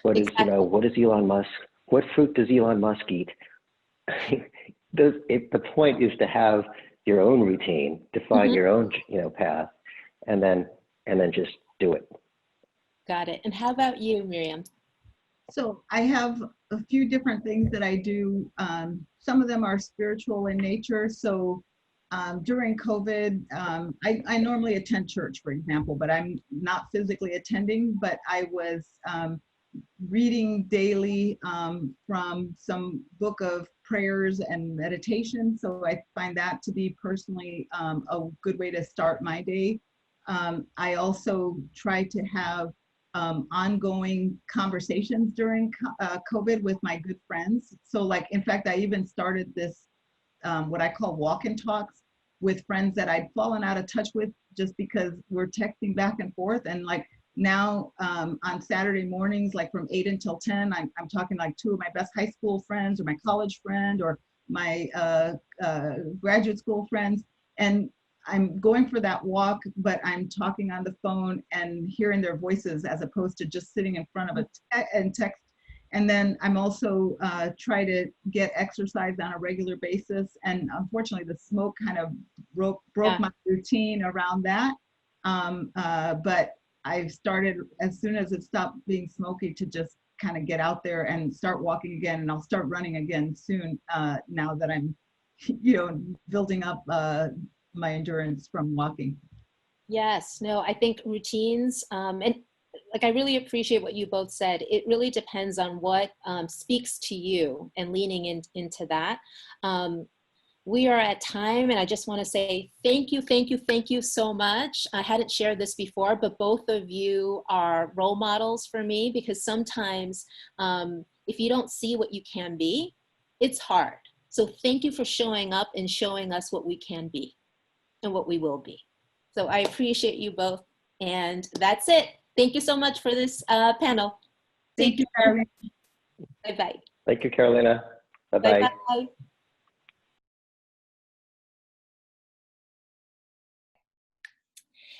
what is, what does Elon Musk, what fruit does Elon Musk eat? The point is to have your own routine, define your own, path, and then just do it. Got it. And how about you, Miriam? So I have a few different things that I do. Some of them are spiritual in nature. So during COVID, I normally attend church, for example, but I'm not physically attending, but I was reading daily from some book of prayers and meditation. So I find that to be personally a good way to start my day. I also try to have ongoing conversations during COVID with my good friends. So like, in fact, I even started this, what I call walk-in talks with friends that I'd fallen out of touch with just because we're texting back and forth. And like now on Saturday mornings, like from 8 until 10, I'm talking like two of my best high school friends or my college friend or my graduate school friends. And I'm going for that walk, but I'm talking on the phone and hearing their voices as opposed to just sitting in front of and text. And then I'm also try to get exercise on a regular basis. And unfortunately, the smoke kind of broke my routine around that. But I've started, as soon as it stopped being smoky, to just kind of get out there and start walking again. And I'll start running again soon now that I'm, building up my endurance from walking. Yes, no, I think routines, and like, I really appreciate what you both said. It really depends on what speaks to you and leaning into that. We are at time, and I just want to say thank you so much. I hadn't shared this before, but both of you are role models for me, because sometimes if you don't see what you can be, it's hard. So thank you for showing up and showing us what we can be and what we will be. So I appreciate you both. And that's it. Thank you so much for this panel. Thank you, Carolina. Bye-bye. Thank you, Carolina. Bye-bye. Bye-bye.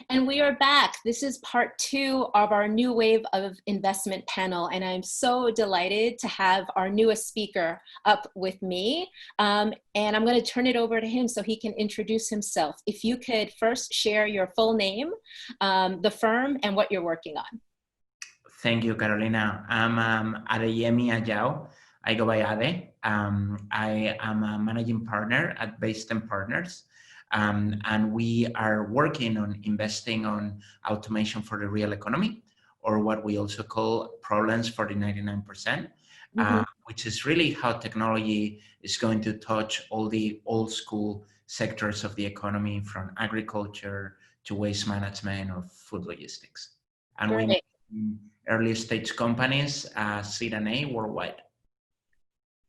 And we are back. This is part 2 of our New Wave of Investment panel. And I'm so delighted to have our newest speaker up with me. And I'm going to turn it over to him so he can introduce himself. If you could first share your full name, the firm, and what you're working on. Thank you, Carolina. I'm Adeyemi Adajo. I go by Ade. I am a managing partner at Based Partners. And we are working on investing on automation for the real economy, or what we also call problems for the 99%, which is really how technology is going to touch all the old school sectors of the economy, from agriculture to waste management or food logistics. And we early stage companies, Seed and A, worldwide.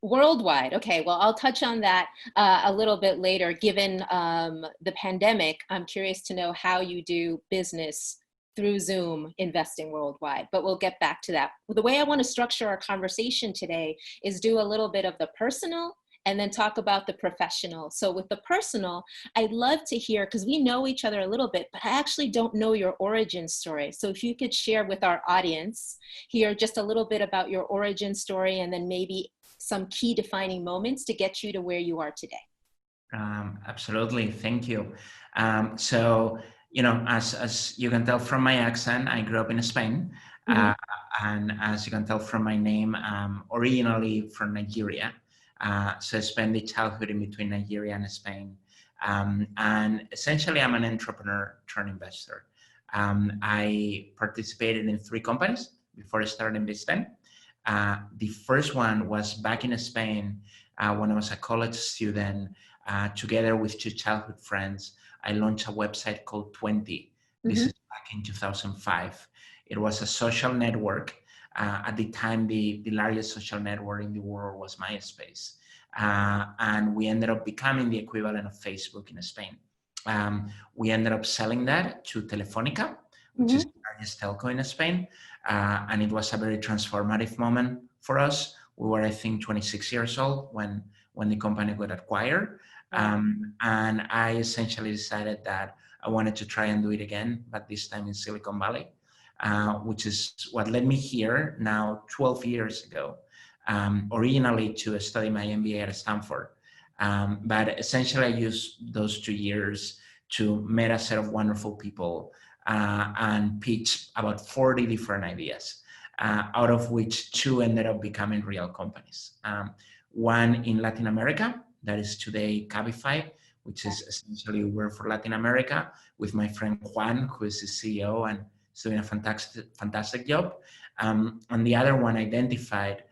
Worldwide. Okay, well, I'll touch on that a little bit later. Given the pandemic, I'm curious to know how you do business through Zoom investing worldwide, but we'll get back to that. The way I want to structure our conversation today is do a little bit of the personal and then talk about the professional. So with the personal, I'd love to hear, because we know each other a little bit, but I actually don't know your origin story. So if you could share with our audience here just a little bit about your origin story and then maybe some key defining moments to get you to where you are today. Absolutely, thank you. So, you know, as you can tell from my accent, I grew up in Spain. And as you can tell from my name, I'm originally from Nigeria. So I spent the childhood in between Nigeria and Spain. And essentially, I'm an entrepreneur turned investor. I participated in 3 companies before I started investing. The first one was back in Spain when I was a college student. Together with 2 childhood friends, I launched a website called 20. This is back in 2005. It was a social network. At the time, the largest social network in the world was MySpace. And we ended up becoming the equivalent of Facebook in Spain. We ended up selling that to Telefónica, which is the largest telco in Spain. And it was a very transformative moment for us. We were, I think, 26 years old when the company got acquired. And I essentially decided that I wanted to try and do it again, but this time in Silicon Valley, which is what led me here now 12 years ago, originally to study my MBA at Stanford. But essentially I used those 2 years to meet a set of wonderful people and pitch about 40 different ideas, out of which 2 ended up becoming real companies. One in Latin America, that is today Cabify, which is essentially Uber for Latin America, with my friend Juan, who is the CEO and is doing a fantastic job. And the other one identified,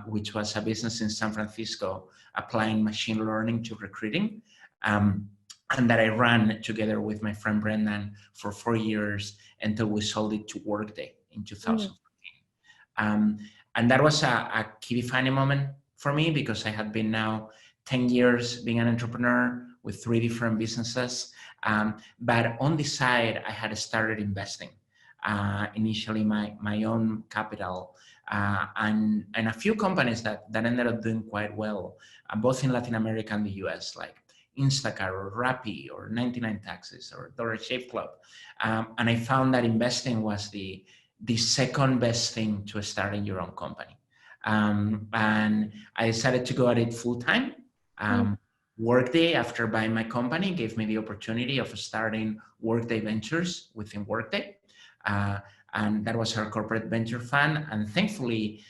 which was a business in San Francisco applying machine learning to recruiting. And that I ran together with my friend Brendan for 4 years until we sold it to Workday in 2014. And that was a key defining moment for me, because I had been now 10 years being an entrepreneur with 3 different businesses. But on the side, I had started investing. Initially my own capital, and a few companies that ended up doing quite well, both in Latin America and the US, like Instacart or Rappi or 99 Taxes or Dollar Shave Club. And I found that investing was the second best thing to starting your own company. And I decided to go at it full time. Workday, after buying my company, gave me the opportunity of starting Workday Ventures within Workday. And that was our corporate venture fund. And thankfully,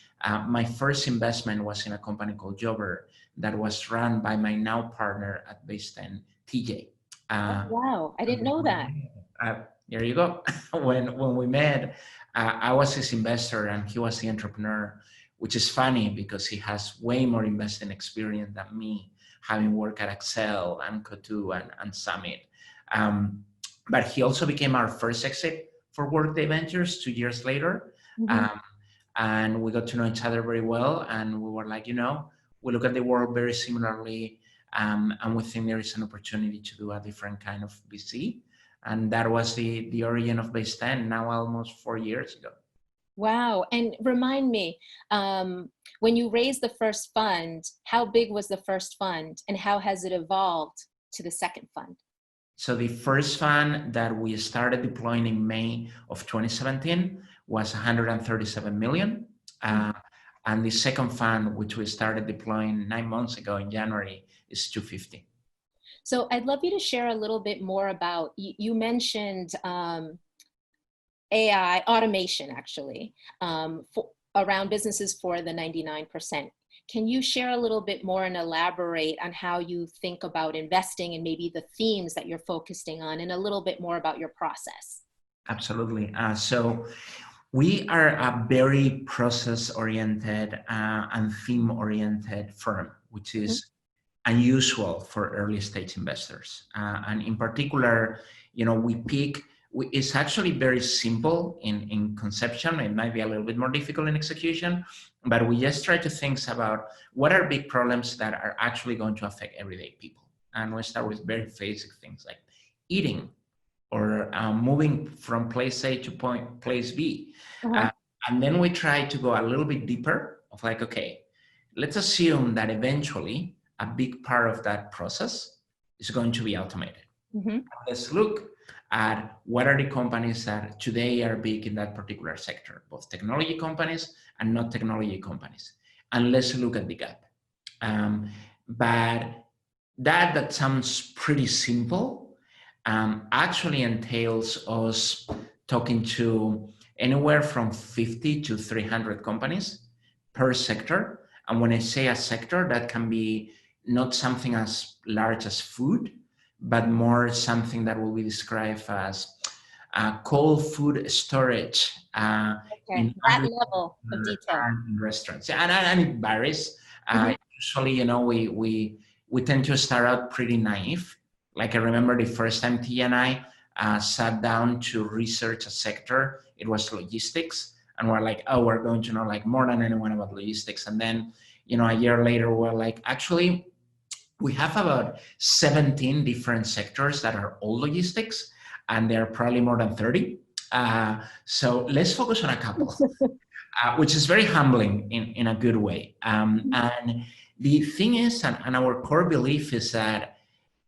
my first investment was in a company called Jobber that was run by my now partner at Based-In, TJ. Oh, wow, I didn't know that. There you go. When we met, I was his investor and he was the entrepreneur, which is funny because he has way more investing experience than me, having worked at Excel and Cotu and Summit. But he also became our first exit for Workday Ventures 2 years later. And we got to know each other very well. And we were like, you know, we look at the world very similarly. And we think there is an opportunity to do a different kind of VC. And that was the origin of Based-In, now almost 4 years ago. Wow. And remind me, when you raised the first fund, how big was the first fund and how has it evolved to the second fund? So the first fund that we started deploying in May of 2017 was 137 million. And the second fund, which we started deploying 9 months ago in January, is 250. So I'd love you to share a little bit more about, you mentioned AI automation actually, around businesses for the 99%. Can you share a little bit more and elaborate on how you think about investing and maybe the themes that you're focusing on and a little bit more about your process? Absolutely. So we are a very process-oriented and theme-oriented firm, which is unusual for early stage investors. And in particular, you know, we pick it's actually very simple in conception. It might be a little bit more difficult in execution, but we just try to think about what are big problems that are actually going to affect everyday people. And we start with very basic things like eating or moving from place A to place B. And then we try to go a little bit deeper of like, okay, let's assume that eventually a big part of that process is going to be automated. Let's look at what are the companies that today are big in that particular sector, both technology companies and not technology companies. And let's look at the gap. But that sounds pretty simple, actually entails us talking to anywhere from 50 to 300 companies per sector. And when I say a sector, that can be not something as large as food, but more something that will be described as cold food storage. In that level of detail. In restaurants. And it varies. Usually, you know, we tend to start out pretty naive. Like I remember the first time Tia and I sat down to research a sector, it was logistics. And we're like, oh, we're going to know like more than anyone about logistics. And then, you know, a year later, we're like, actually, we have about 17 different sectors that are all logistics, and there are probably more than 30. So let's focus on a couple, which is very humbling in a good way. And the thing is, and our core belief is that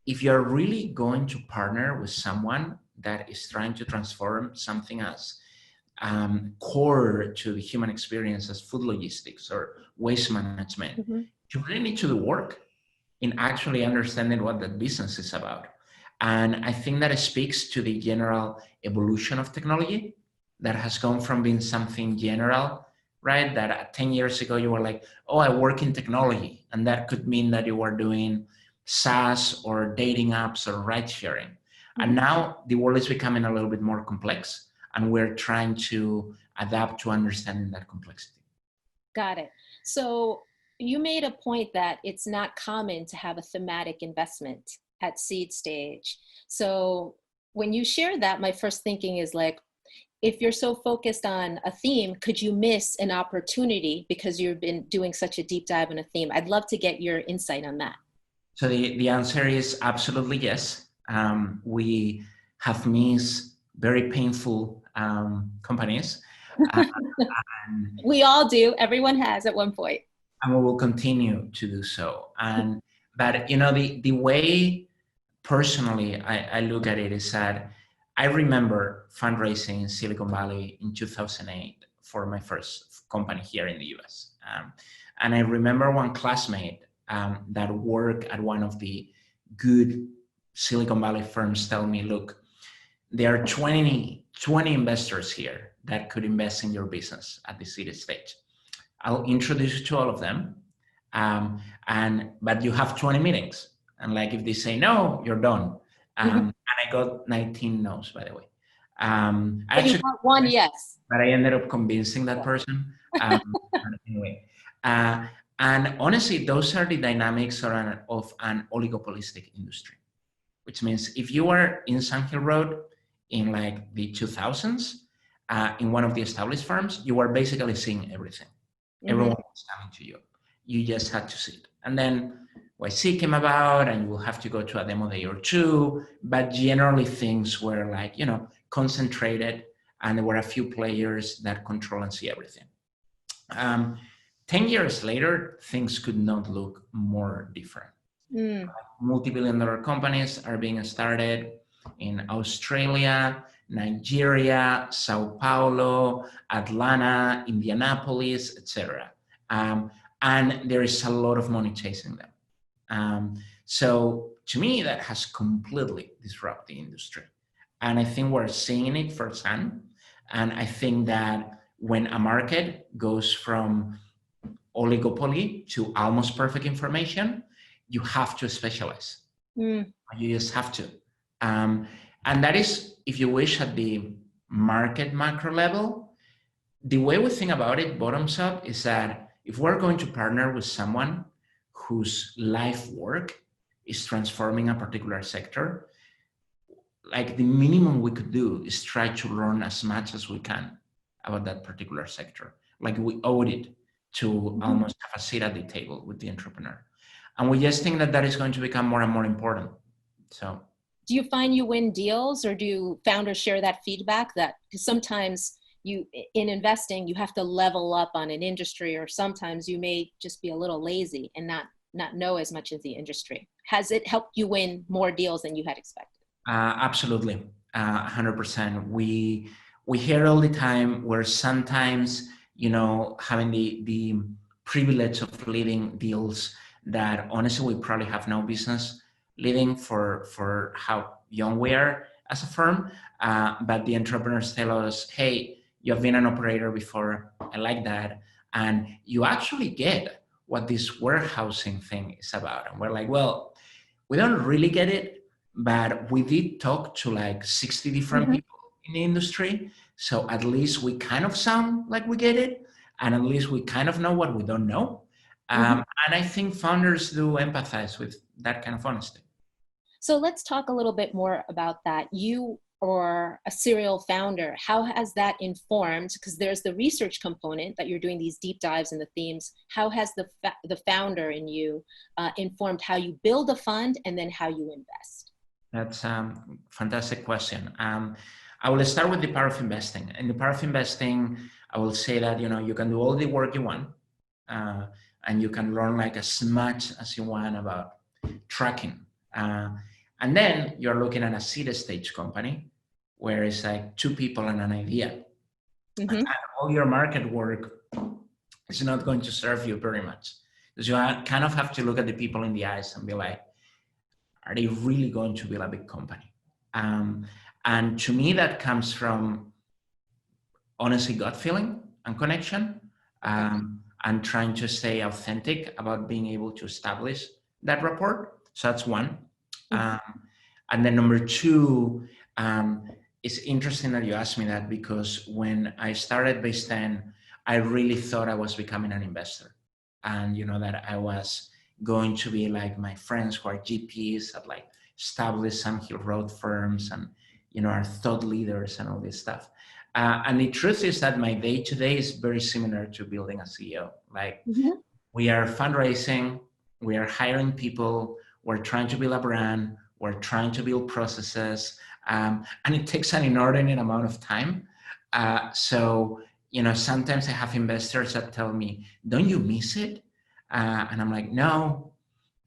if you're really going to partner with someone that is trying to transform something as core to the human experience as food logistics or waste management, you really need to do work in actually understanding what that business is about. And I think that it speaks to the general evolution of technology that has gone from being something general, right? That 10 years ago, you were like, oh, I work in technology. And that could mean that you were doing SaaS or dating apps or ride sharing. And now the world is becoming a little bit more complex, and we're trying to adapt to understanding that complexity. Got it. So you made a point that it's not common to have a thematic investment at seed stage. So when you share that, my first thinking is like, if you're so focused on a theme, could you miss an opportunity because you've been doing such a deep dive in a theme? I'd love to get your insight on that. So the answer is absolutely yes. We have missed very painful companies. We all do. Everyone has at one point. And we will continue to do so. But you know, the way personally I look at it is that I remember fundraising in Silicon Valley in 2008 for my first company here in the US. And I remember one classmate that worked at one of the good Silicon Valley firms tell me, look, there are 20 investors here that could invest in your business at the seed stage. I'll introduce you to all of them, but you have 20 meetings. And like, if they say no, you're done. And I got 19 no's, by the way. But you got one yes. But I ended up convincing that person. Anyway, and honestly, those are the dynamics of an oligopolistic industry, which means if you are in Sun Hill Road in like the 2000s, in one of the established firms, you were basically seeing everything. Everyone was coming to you. You just had to sit. And then YC came about, and you will have to go to a demo day or two. But generally, things were like, you know, concentrated, and there were a few players that control and see everything. 10 years later, things could not look more different. Multi-billion-dollar companies are being started in Australia, Nigeria, Sao Paulo, Atlanta, Indianapolis, etc. And there is a lot of money chasing them. So to me, that has completely disrupted the industry. And I think we're seeing it firsthand. And I think that when a market goes from oligopoly to almost perfect information, you have to specialize. You just have to. And that is, if you wish, at the market macro level. The way we think about it bottoms up is that if we're going to partner with someone whose life work is transforming a particular sector, like the minimum we could do is try to learn as much as we can about that particular sector. Like we owed it to almost have a seat at the table with the entrepreneur. And we just think that that is going to become more and more important. So. Do you find you win deals, or do founders share that feedback? That, because sometimes in investing, you have to level up on an industry, or sometimes you may just be a little lazy and not know as much as the industry. Has it helped you win more deals than you had expected? Absolutely, 100%. We hear all the time where sometimes, you know, having the privilege of leading deals that honestly we probably have no business leading for how young we are as a firm, but the entrepreneurs tell us, hey, you have been an operator before, I like that, and you actually get what this warehousing thing is about. And we're like, well, we don't really get it, but we did talk to like 60 different people in the industry, so at least we kind of sound like we get it, and at least we kind of know what we don't know. And I think founders do empathize with that kind of honesty. So let's talk a little bit more about that. You are a serial founder. How has that informed, because there's the research component that you're doing these deep dives in the themes. How has the founder in you informed how you build a fund and then how you invest? That's a fantastic question. I will start with the power of investing. In the power of investing, I will say that, you know, you can do all the work you want, and you can learn like as much as you want about tracking. And then you're looking at a seed stage company where it's like two people and an idea. And all your market work is not going to serve you very much, because you kind of have to look at the people in the eyes and be like, are they really going to build a big company? And to me, that comes from honestly gut feeling and connection, and trying to stay authentic about being able to establish that rapport. So that's one. And then number two, it's interesting that you asked me that, because when I started Base 10, I really thought I was becoming an investor. And, you know, that I was going to be like my friends who are GPs at like established Sam Hill Road firms and, you know, are thought leaders and all this stuff. And the truth is that my day-to-day is very similar to building a CEO. Like we are fundraising, we are hiring people, we're trying to build a brand, we're trying to build processes, and it takes an inordinate amount of time. So, you know, sometimes I have investors that tell me, don't you miss it? And I'm like, no,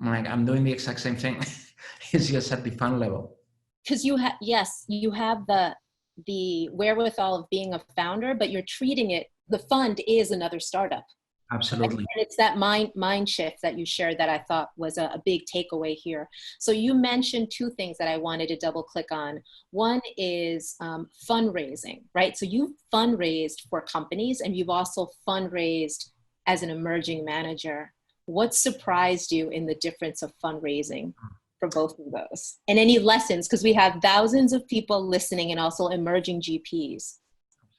I'm doing the exact same thing. It's just at the fund level. Because you have, yes, you have the wherewithal of being a founder, but you're treating it, the fund is another startup. Absolutely. And it's that mind shift that you shared that I thought was a big takeaway here. So you mentioned two things that I wanted to double click on. One is fundraising, right? So you've fundraised for companies and you've also fundraised as an emerging manager. What surprised you in the difference of fundraising for both of those? And any lessons, because we have thousands of people listening and also emerging GPs.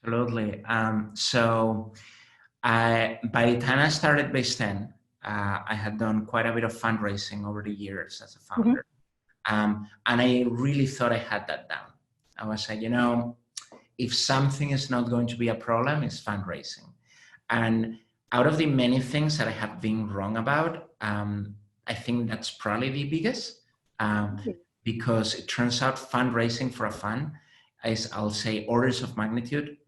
Absolutely. So by the time I started Base 10, I had done quite a bit of fundraising over the years as a founder. And I really thought I had that down. I was like, you know, if something is not going to be a problem, it's fundraising. And out of the many things that I have been wrong about, I think that's probably the biggest, because it turns out fundraising for a fund is, I'll say, orders of magnitude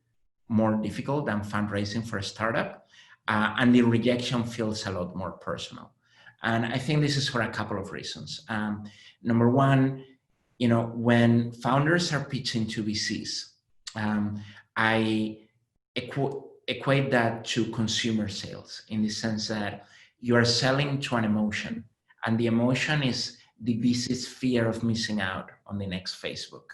more difficult than fundraising for a startup, and the rejection feels a lot more personal. And I think this is for a couple of reasons. Number one, you know, when founders are pitching to VCs, I equate that to consumer sales, in the sense that you are selling to an emotion, and the emotion is the VC's fear of missing out on the next Facebook.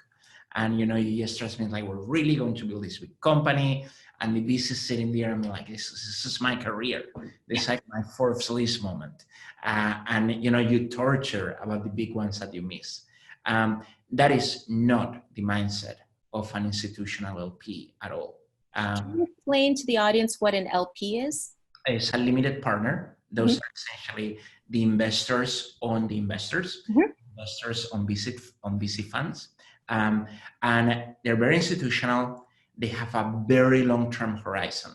And, you know, you just trust me, like, we're really going to build this big company. And the VC is sitting there and be like, this is my career. This is like my Forbes list moment. And, you know, you torture about the big ones that you miss. That is not the mindset of an institutional LP at all. Can you explain to the audience what an LP is? It's a limited partner. Those are essentially the investors on the investors, investors on VC funds. And they're very institutional. They have a very long-term horizon.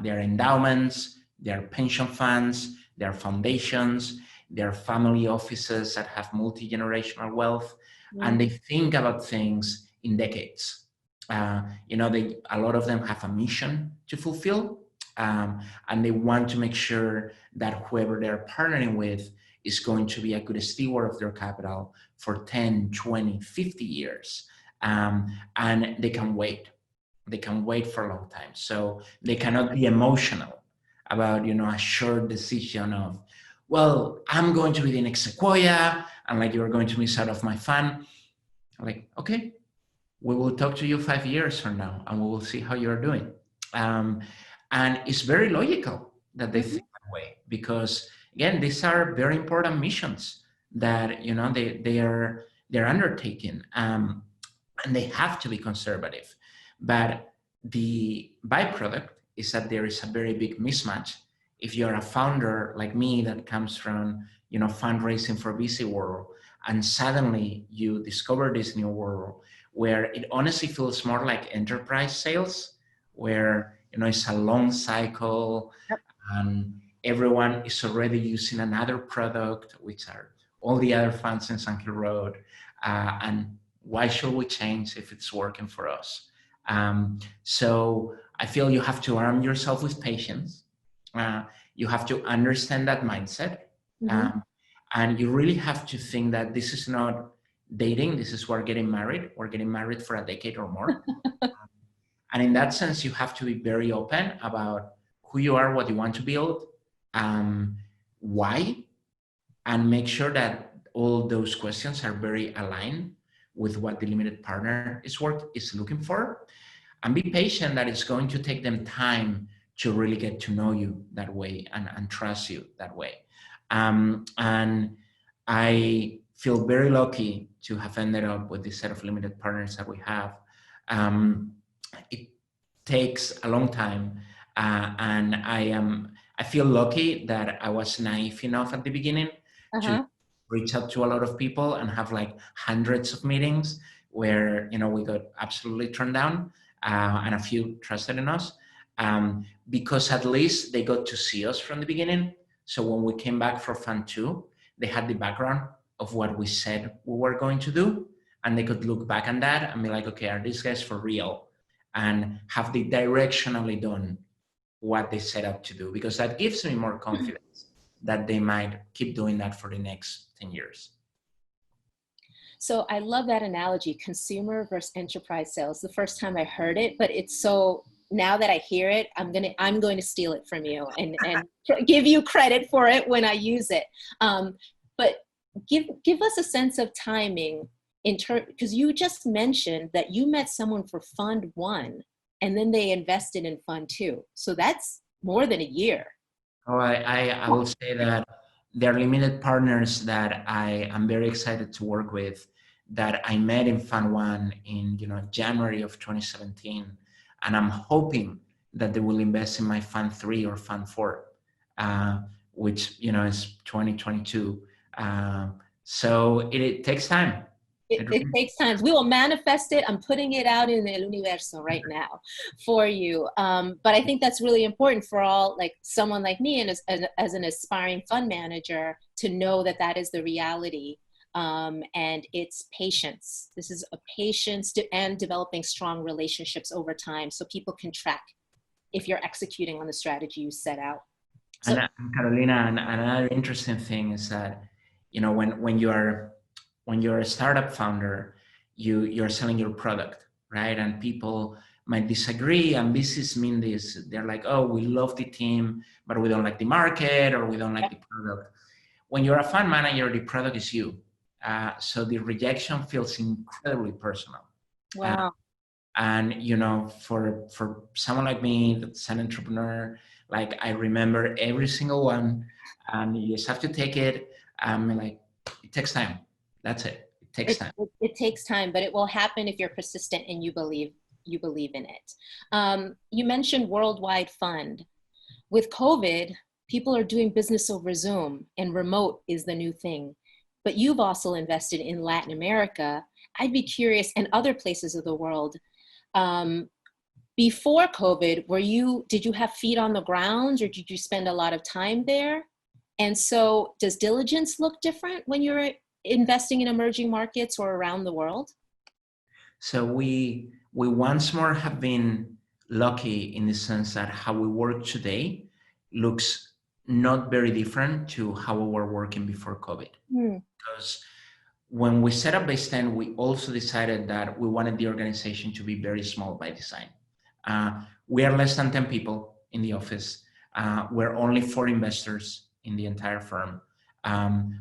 They're endowments, they're pension funds, they're foundations, they're family offices that have multi-generational wealth, and they think about things in decades. You know, a lot of them have a mission to fulfill, and they want to make sure that whoever they're partnering with is going to be a good steward of their capital for 10, 20, 50 years. And they can wait. They can wait for a long time. So they cannot be emotional about, you know, a short decision of, well, I'm going to be the next Sequoia, and like, you're going to miss out of my fund. I'm like, okay, we will talk to you 5 years from now, and we will see how you're doing. And it's very logical that they think that way, because again, these are very important missions that, you know, they're undertaking, and they have to be conservative. But the byproduct is that there is a very big mismatch. If you're a founder like me that comes from, you know, fundraising for VC world, and suddenly you discover this new world where it honestly feels more like enterprise sales, where, you know, it's a long cycle, and everyone is already using another product, which are all the other funds in St. Hill Road. And why should we change if it's working for us? So I feel you have to arm yourself with patience. You have to understand that mindset. And you really have to think that this is not dating. This is we're getting married. We're getting married for a decade or more. And in that sense, you have to be very open about who you are, what you want to build, why, and make sure that all those questions are very aligned with what the limited partner is looking for. And be patient that it's going to take them time to really get to know you that way and trust you that way. And I feel very lucky to have ended up with this set of limited partners that we have. It takes a long time, and I feel lucky that I was naive enough at the beginning to reach out to a lot of people and have like hundreds of meetings where, you know, we got absolutely turned down, and a few trusted in us, because at least they got to see us from the beginning. So when we came back for Fund 2, they had the background of what we said we were going to do, and they could look back on that and be like, okay, are these guys for real? And have they directionally done what they set out to do? Because that gives me more confidence that they might keep doing that for the next 10 years. So I love that analogy, consumer versus enterprise sales. The first time I heard it, but it's so, now that I hear it, I'm going to steal it from you and give you credit for it when I use it. But give us a sense of timing because you just mentioned that you met someone for Fund 1 and then they invested in Fund 2. So that's more than a year. Oh, I will say that there are limited partners that I am very excited to work with that I met in Fund 1 in, you know, January of 2017. And I'm hoping that they will invest in my Fund 3 or Fund 4, which, you know, is 2022. So it takes time. It takes time. We will manifest it. I'm putting it out in el universo right now for you. But I think that's really important for all, like someone like me and as an aspiring fund manager, to know that that is the reality. And it's patience. This is a patience and developing strong relationships over time so people can track if you're executing on the strategy you set out. So, and Carolina, another interesting thing is that, you know, when you're a startup founder, you're selling your product, right? And people might disagree, and VCs mean this. They're like, oh, we love the team, but we don't like the market, or we don't like the product. When you're a fund manager, the product is you. So the rejection feels incredibly personal. wow. And, you know, for someone like me, that's an entrepreneur, like I remember every single one, and you just have to take it. Like, it takes time. That's it. It takes time. It takes time, but it will happen if you're persistent and you believe in it. You mentioned Worldwide Fund. With COVID, people are doing business over Zoom, and remote is the new thing. but you've also invested in Latin America. I'd be curious, and other places of the world. Before COVID, did you have feet on the ground, or did you spend a lot of time there? And so does diligence look different when you're investing in emerging markets or around the world? So we once more have been lucky in the sense that how we work today looks not very different to how we were working before COVID. Because when we set up Base 10, we also decided that we wanted the organization to be very small by design. We are less than 10 people in the office. We're only 4 investors in the entire firm.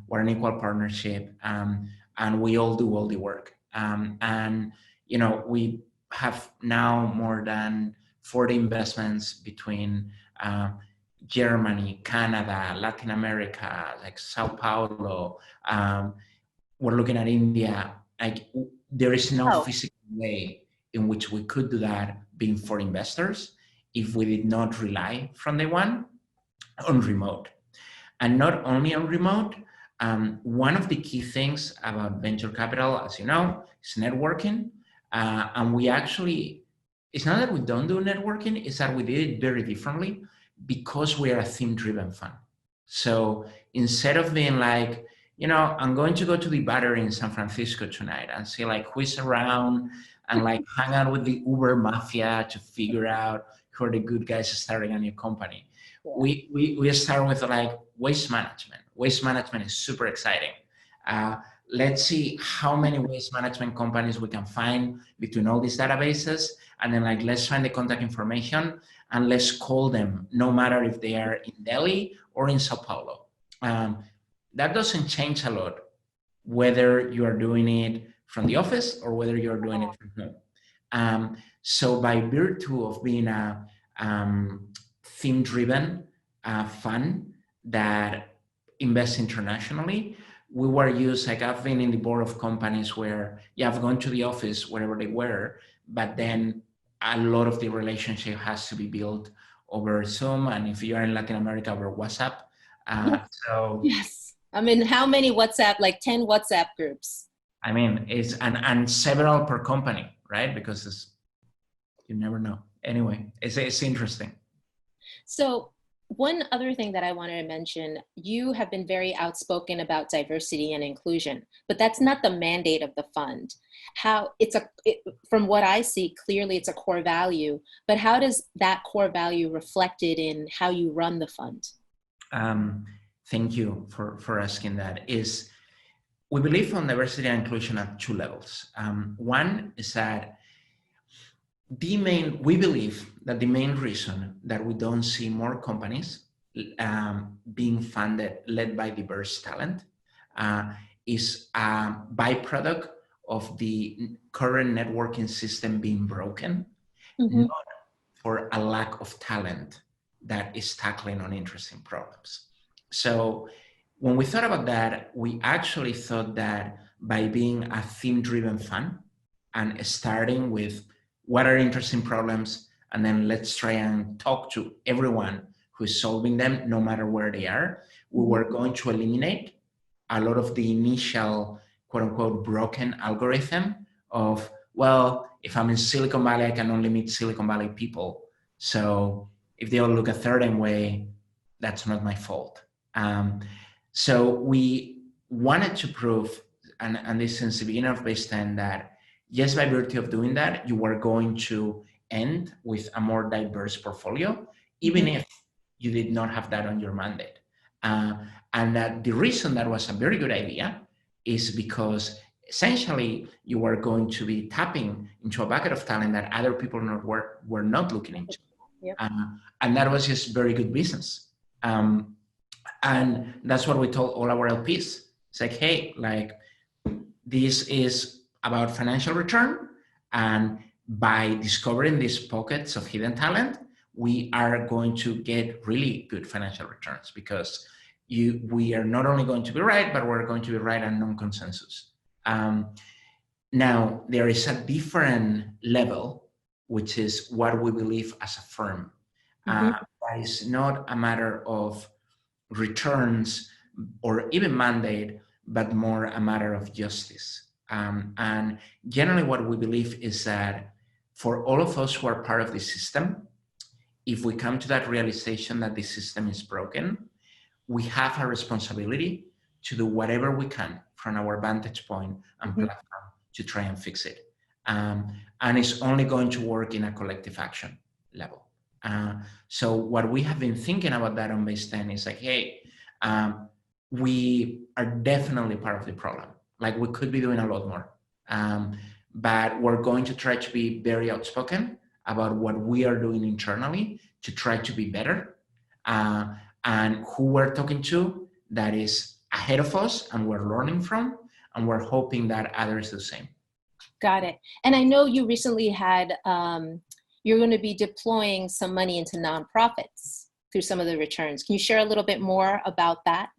We're an equal partnership, and we all do all the work. And you know, we have now more than 40 investments between Germany, Canada, Latin America, like Sao Paulo. We're looking at India. Like, there is no physical way in which we could do that being 4 investors if we did not rely from day one on remote. And not only on remote, one of the key things about venture capital, as you know, is networking. And we actually, it's not that we don't do networking, it's that we did it very differently because we are a theme-driven fund. So instead of being like, you know, I'm going to go to the Battery in San Francisco tonight and see like who's around and like hang out with the Uber mafia to figure out who are the good guys starting a new company. We start with like waste management. Waste management is super exciting. Let's see how many waste management companies we can find between all these databases, and then like let's find the contact information and let's call them, no matter if they are in Delhi or in Sao Paulo. That doesn't change a lot whether you are doing it from the office or whether you're doing it from home. So by virtue of being a theme-driven fund that invests internationally, we were used, like I've been in the board of companies where, yeah, I've gone to the office wherever they were, but then a lot of the relationship has to be built over Zoom, and if you're in Latin America, over WhatsApp. So yes, I mean, how many WhatsApp, like 10 WhatsApp groups? I mean, it's and several per company, right? Because it's, you never know. Anyway, it's interesting. So one other thing that I wanted to mention, you have been very outspoken about diversity and inclusion, but that's not the mandate of the fund. From what I see, clearly it's a core value, but how does that core value reflected in how you run the fund? Thank you for asking that. We believe on diversity and inclusion at 2 levels. One is that we believe that the main reason that we don't see more companies being funded, led by diverse talent, is a byproduct of the current networking system being broken, not for a lack of talent that is tackling on interesting problems. So when we thought about that, we actually thought that by being a theme-driven fund and starting with what are interesting problems, and then let's try and talk to everyone who is solving them, no matter where they are, we were going to eliminate a lot of the initial, quote unquote, broken algorithm of, well, if I'm in Silicon Valley, I can only meet Silicon Valley people. So if they all look a certain way, that's not my fault. So we wanted to prove, and this since the beginning of Base 10, that yes, by virtue of doing that, you are going to end with a more diverse portfolio, even if you did not have that on your mandate. And that the reason that was a very good idea is because essentially you are going to be tapping into a bucket of talent that other people were not looking into. Yep. And that was just very good business. And that's what we told all our LPs. It's like, hey, like, this is about financial return. And by discovering these pockets of hidden talent, we are going to get really good financial returns, because we are not only going to be right, but we're going to be right on non-consensus. Now, there is a different level, which is what we believe as a firm. That is not a matter of returns or even mandate, but more a matter of justice. And generally what we believe is that for all of us who are part of the system, if we come to that realization that the system is broken, we have a responsibility to do whatever we can from our vantage point and platform to try and fix it. And it's only going to work in a collective action level. So what we have been thinking about that on Base 10 is like, hey, we are definitely part of the problem. Like we could be doing a lot more, but we're going to try to be very outspoken about what we are doing internally to try to be better, and who we're talking to that is ahead of us and we're learning from, and we're hoping that others do the same. Got it. And I know you recently had, you're going to be deploying some money into nonprofits through some of the returns. Can you share a little bit more about that?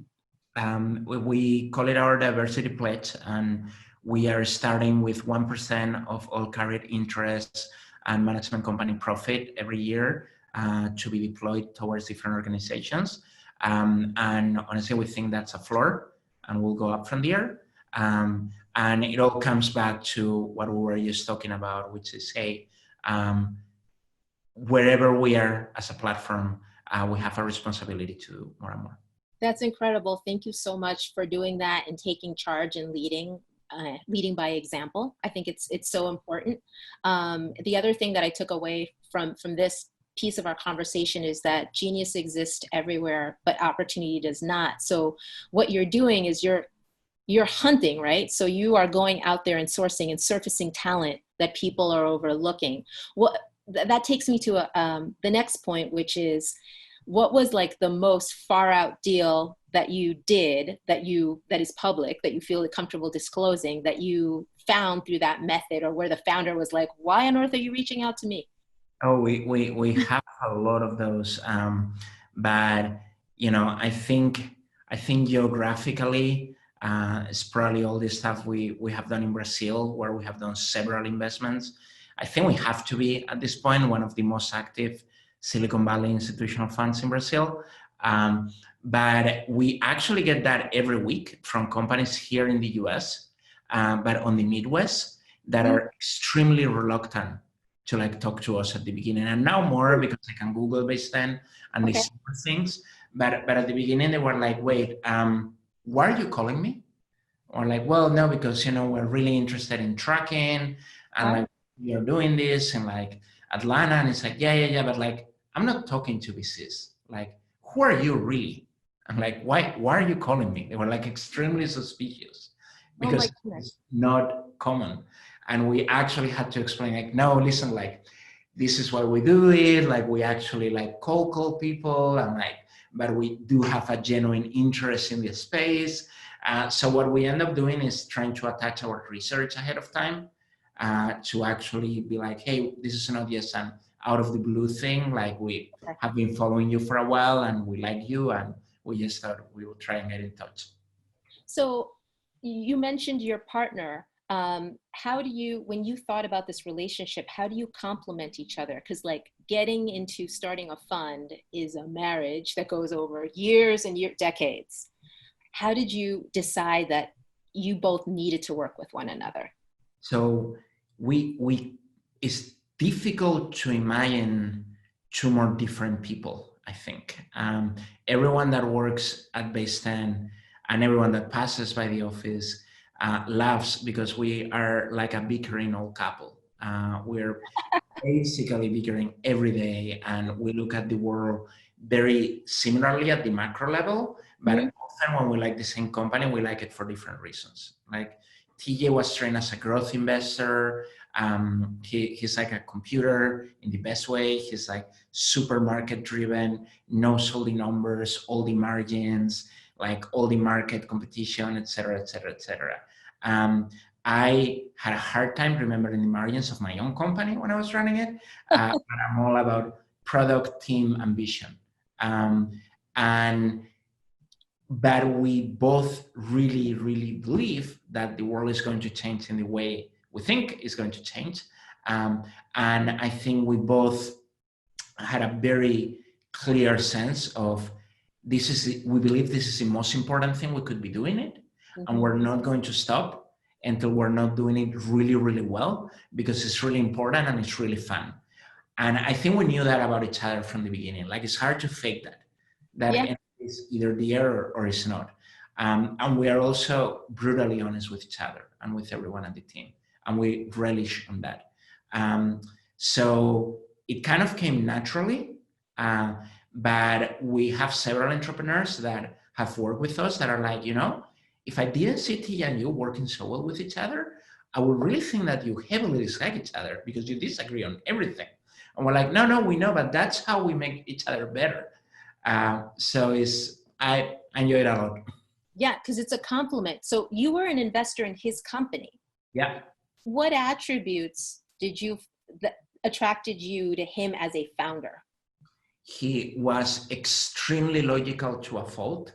We call it our diversity pledge, and we are starting with 1% of all carried interest and management company profit every year to be deployed towards different organizations. And honestly, we think that's a floor, and we'll go up from there. And it all comes back to what we were just talking about, which is, hey, wherever we are as a platform, we have a responsibility to do more and more. That's incredible. Thank you so much for doing that and taking charge and leading by example. I think it's so important. The other thing that I took away from this piece of our conversation is that genius exists everywhere, but opportunity does not. So what you're doing is you're hunting, right? So you are going out there and sourcing and surfacing talent that people are overlooking. That takes me to the next point, which is, what was like the most far out deal that you did that is public, that you feel comfortable disclosing, that you found through that method, or where the founder was like, why on earth are you reaching out to me? Oh, we have a lot of those, but I think geographically, it's probably all the stuff we have done in Brazil, where we have done several investments. I think we have to be, at this point, one of the most active Silicon Valley institutional funds in Brazil. But we actually get that every week from companies here in the US, but on the Midwest, that are extremely reluctant to talk to us at the beginning. And now more, because I can Google Base 10 and they see things. But at the beginning, they were like, wait, why are you calling me? Or like, well, no, because, we're really interested in tracking, and we are doing this in Atlanta. And it's like, yeah, but I'm not talking to VCs. Who are you really? I'm like, why are you calling me? They were extremely suspicious, because it's not common. And we actually had to explain, no, listen, this is why we do it. We actually cold call people, and but we do have a genuine interest in the space. So what we end up doing is trying to attach our research ahead of time to actually be hey, this is not just an out of the blue thing. We have been following you for a while, and we like you, and we just thought we would try and get in touch. So you mentioned your partner. How do you, when you thought about this relationship, how do you complement each other? Because getting into starting a fund is a marriage that goes over years and decades. How did you decide that you both needed to work with one another? So it's difficult to imagine two more different people, I think. Everyone that works at Base 10 and everyone that passes by the office laughs, because we are like a bickering old couple. We're basically bickering every day, and we look at the world very similarly at the macro level, but often when we like the same company, we like it for different reasons. TJ was trained as a growth investor. He's like a computer in the best way. He's super market driven, knows all the numbers, all the margins, all the market competition, et cetera, et cetera, et cetera. I had a hard time remembering the margins of my own company when I was running it. But I'm all about product, team, ambition. But we both really, really believe that the world is going to change in the way we think it's going to change. And I think we both had a very clear sense of we believe this is the most important thing we could be doing it. and we're not going to stop until we're not doing it really, really well, because it's really important and it's really fun. And I think we knew that about each other from the beginning. Like, it's hard to fake that is either there or it's not. And we are also brutally honest with each other and with everyone on the team. And we relish on that. So it kind of came naturally, but we have several entrepreneurs that have worked with us that are like, you know, if I didn't see Tia and you working so well with each other, I would really think that you heavily dislike each other because you disagree on everything. And we're like, no, we know, but that's how we make each other better. So I enjoy it a lot. Yeah, because it's a compliment. So you were an investor in his company. Yeah. What attributes that attracted you to him as a founder? He was extremely logical to a fault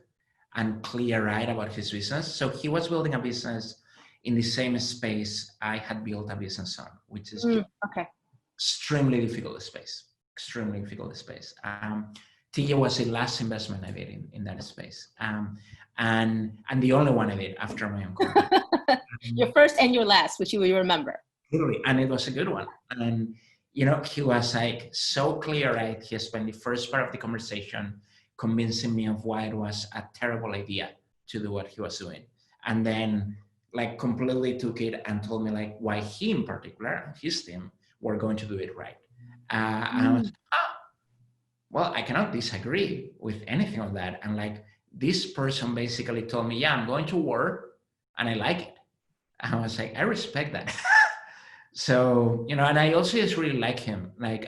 and clear-eyed about his business. So he was building a business in the same space I had built a business on, which is extremely difficult space. Tia was the last investment I did in that space. And the only one I did after my own company. Your first and your last, which you will remember. Literally, and it was a good one. And, you know, he was like so clear-eyed. He spent the first part of the conversation convincing me of why it was a terrible idea to do what he was doing. And then like completely took it and told me like why he in particular and his team were going to do it right. And I was like, well, I cannot disagree with anything of that. And like this person basically told me, yeah, I'm going to war and I like it. And I was like, I respect that. So, you know, and I also just really like him. Like,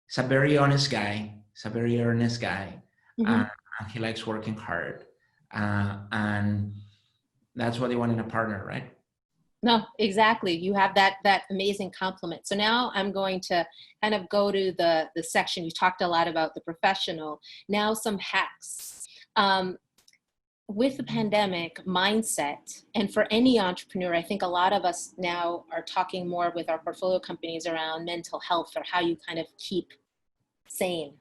he's a very honest guy. He's a very earnest guy. And he likes working hard. And that's what you want in a partner, right? No, exactly. You have that amazing compliment. So now I'm going to kind of go to the section. You talked a lot about the professional. Now some hacks. With the pandemic mindset, and for any entrepreneur, I think a lot of us now are talking more with our portfolio companies around mental health or how you kind of keep sane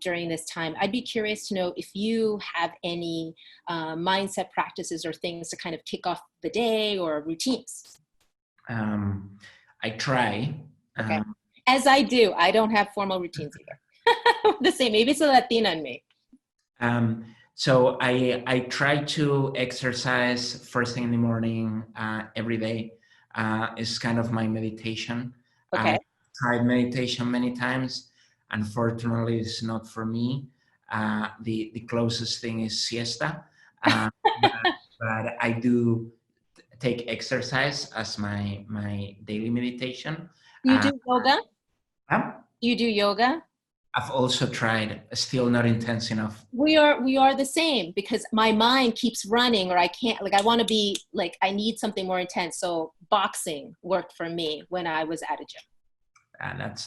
during this time. I'd be curious to know if you have any mindset practices or things to kind of kick off the day or routines. I try. Okay. As I do. I don't have formal routines either. The same. Maybe it's a Latina in me. So I try to exercise first thing in the morning every day. It's kind of my meditation. Okay. I tried meditation many times. Unfortunately, it's not for me. The closest thing is siesta. But I do take exercise as my daily meditation. You do yoga? Yeah. You do yoga? I've also tried, still not intense enough. We are the same because my mind keeps running or I can't, like I want to be, like I need something more intense. So boxing worked for me when I was at a gym.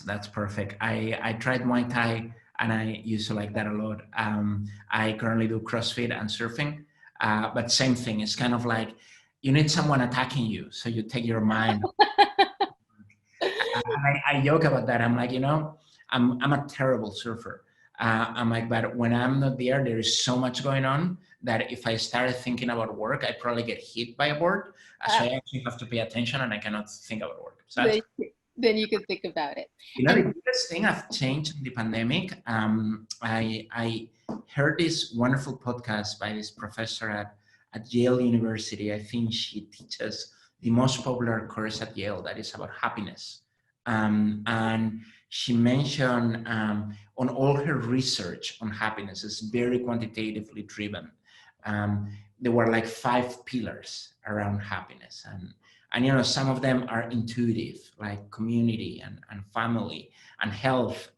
That's perfect. I tried Muay Thai and I used to like that a lot. I currently do CrossFit and surfing, but same thing. It's kind of like you need someone attacking you. So you take your mind. I joke about that. I'm like, you know, I'm a terrible surfer. I'm like, but when I'm not there, there is so much going on that if I started thinking about work, I'd probably get hit by a board. So I actually have to pay attention and I cannot think about work. So then you can think about it. You know, the biggest thing I've changed in the pandemic, I heard this wonderful podcast by this professor at Yale University. I think she teaches the most popular course at Yale that is about happiness. And she mentioned on all her research on happiness is very quantitatively driven. There were like 5 pillars around happiness. And you know, some of them are intuitive, like community and family and health.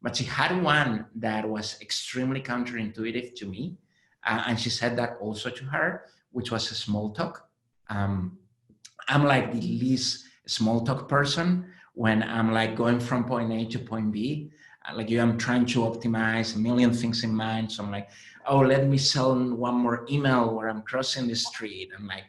But she had one that was extremely counterintuitive to me. And she said that also to her, which was a small talk. I'm like the least small talk person when I'm like going from point A to point B. Like I'm trying to optimize a million things in mind. So I'm like, oh, let me send one more email where I'm crossing the street. I'm like,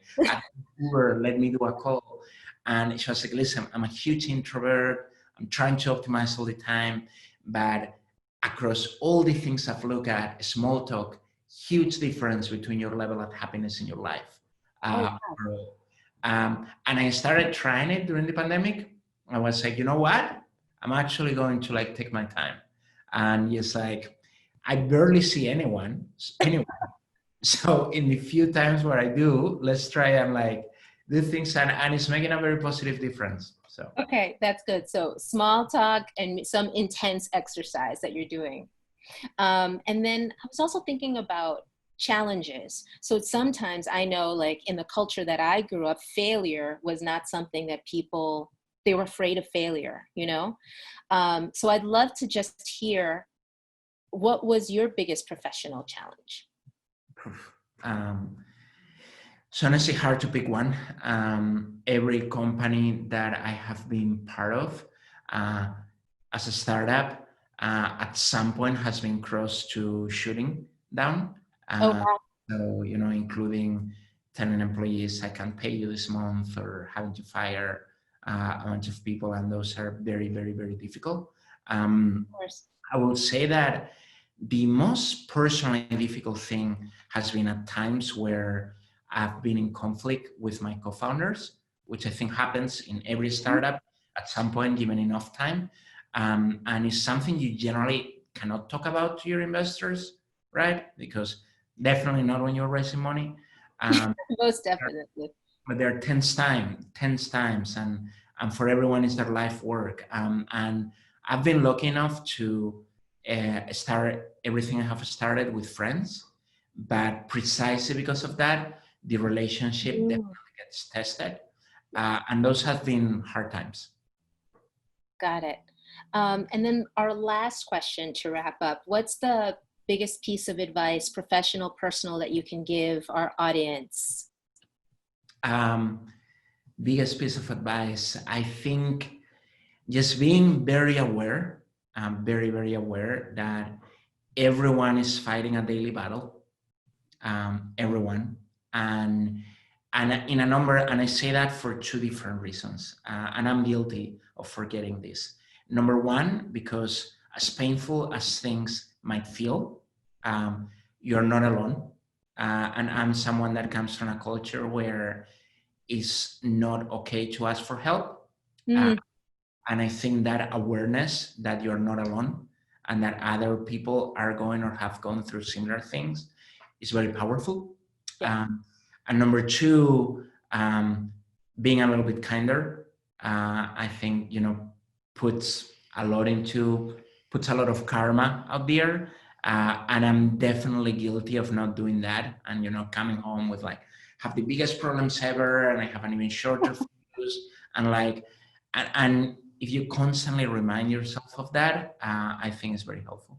Uber, let me do a call. And she was like, listen, I'm a huge introvert. I'm trying to optimize all the time. But across all the things I've looked at, small talk huge difference between your level of happiness in your life. Wow. And I started trying it during the pandemic. I was like, you know what? I'm actually going to like take my time. And just like, I barely see anyone. So in the few times where I do, let's try and like do things, and it's making a very positive difference. So Okay, that's good. So small talk and some intense exercise that you're doing. And then I was also thinking about challenges. So sometimes I know, like in the culture that I grew up, failure was not something that people, they were afraid of failure, you know? So I'd love to just hear, what was your biggest professional challenge? So honestly, hard to pick one. Every company that I have been part of as a startup at some point has been close to shutting down. Oh, wow. So, you know, including telling employees, I can't pay you this month, or having to fire a bunch of people. And those are very, very, very difficult. Of course. I will say that the most personally difficult thing has been at times where I've been in conflict with my co-founders, which I think happens in every startup at some point, given enough time. And it's something you generally cannot talk about to your investors, right? Because definitely not when you're raising money. Most definitely. But they're tense times, and for everyone is their life work. And I've been lucky enough to start everything I have started with friends, but precisely because of that, the relationship definitely gets tested. And those have been hard times. Got it. And then our last question to wrap up, what's the biggest piece of advice, professional, personal, that you can give our audience? Biggest piece of advice, I think just being very aware, very, very aware that everyone is fighting a daily battle, everyone. And in a number, and I say that for two different reasons, and I'm guilty of forgetting this. Number one, because as painful as things might feel, you're not alone. And I'm someone that comes from a culture where it's not okay to ask for help. And I think that awareness that you're not alone and that other people are going or have gone through similar things is very powerful. Yeah. And number two, being a little bit kinder, I think, you know, puts a lot of karma out there. And I'm definitely guilty of not doing that. And, you know, coming home with like, have the biggest problems ever, and I have an even shorter fuse. And like, and if you constantly remind yourself of that, I think it's very helpful.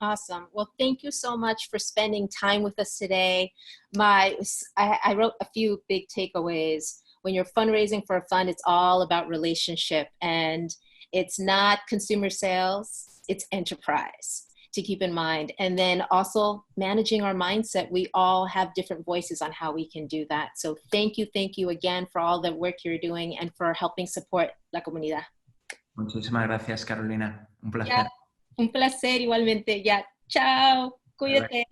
Awesome. Well, thank you so much for spending time with us today. I wrote a few big takeaways. When you're fundraising for a fund, it's all about relationship, and it's not consumer sales, it's enterprise to keep in mind. And then also managing our mindset. We all have different voices on how we can do that. So thank you again for all the work you're doing and for helping support la comunidad. Muchísimas gracias, Carolina. Un placer. Yeah. Un placer igualmente. Ya. Chao. Cuídate.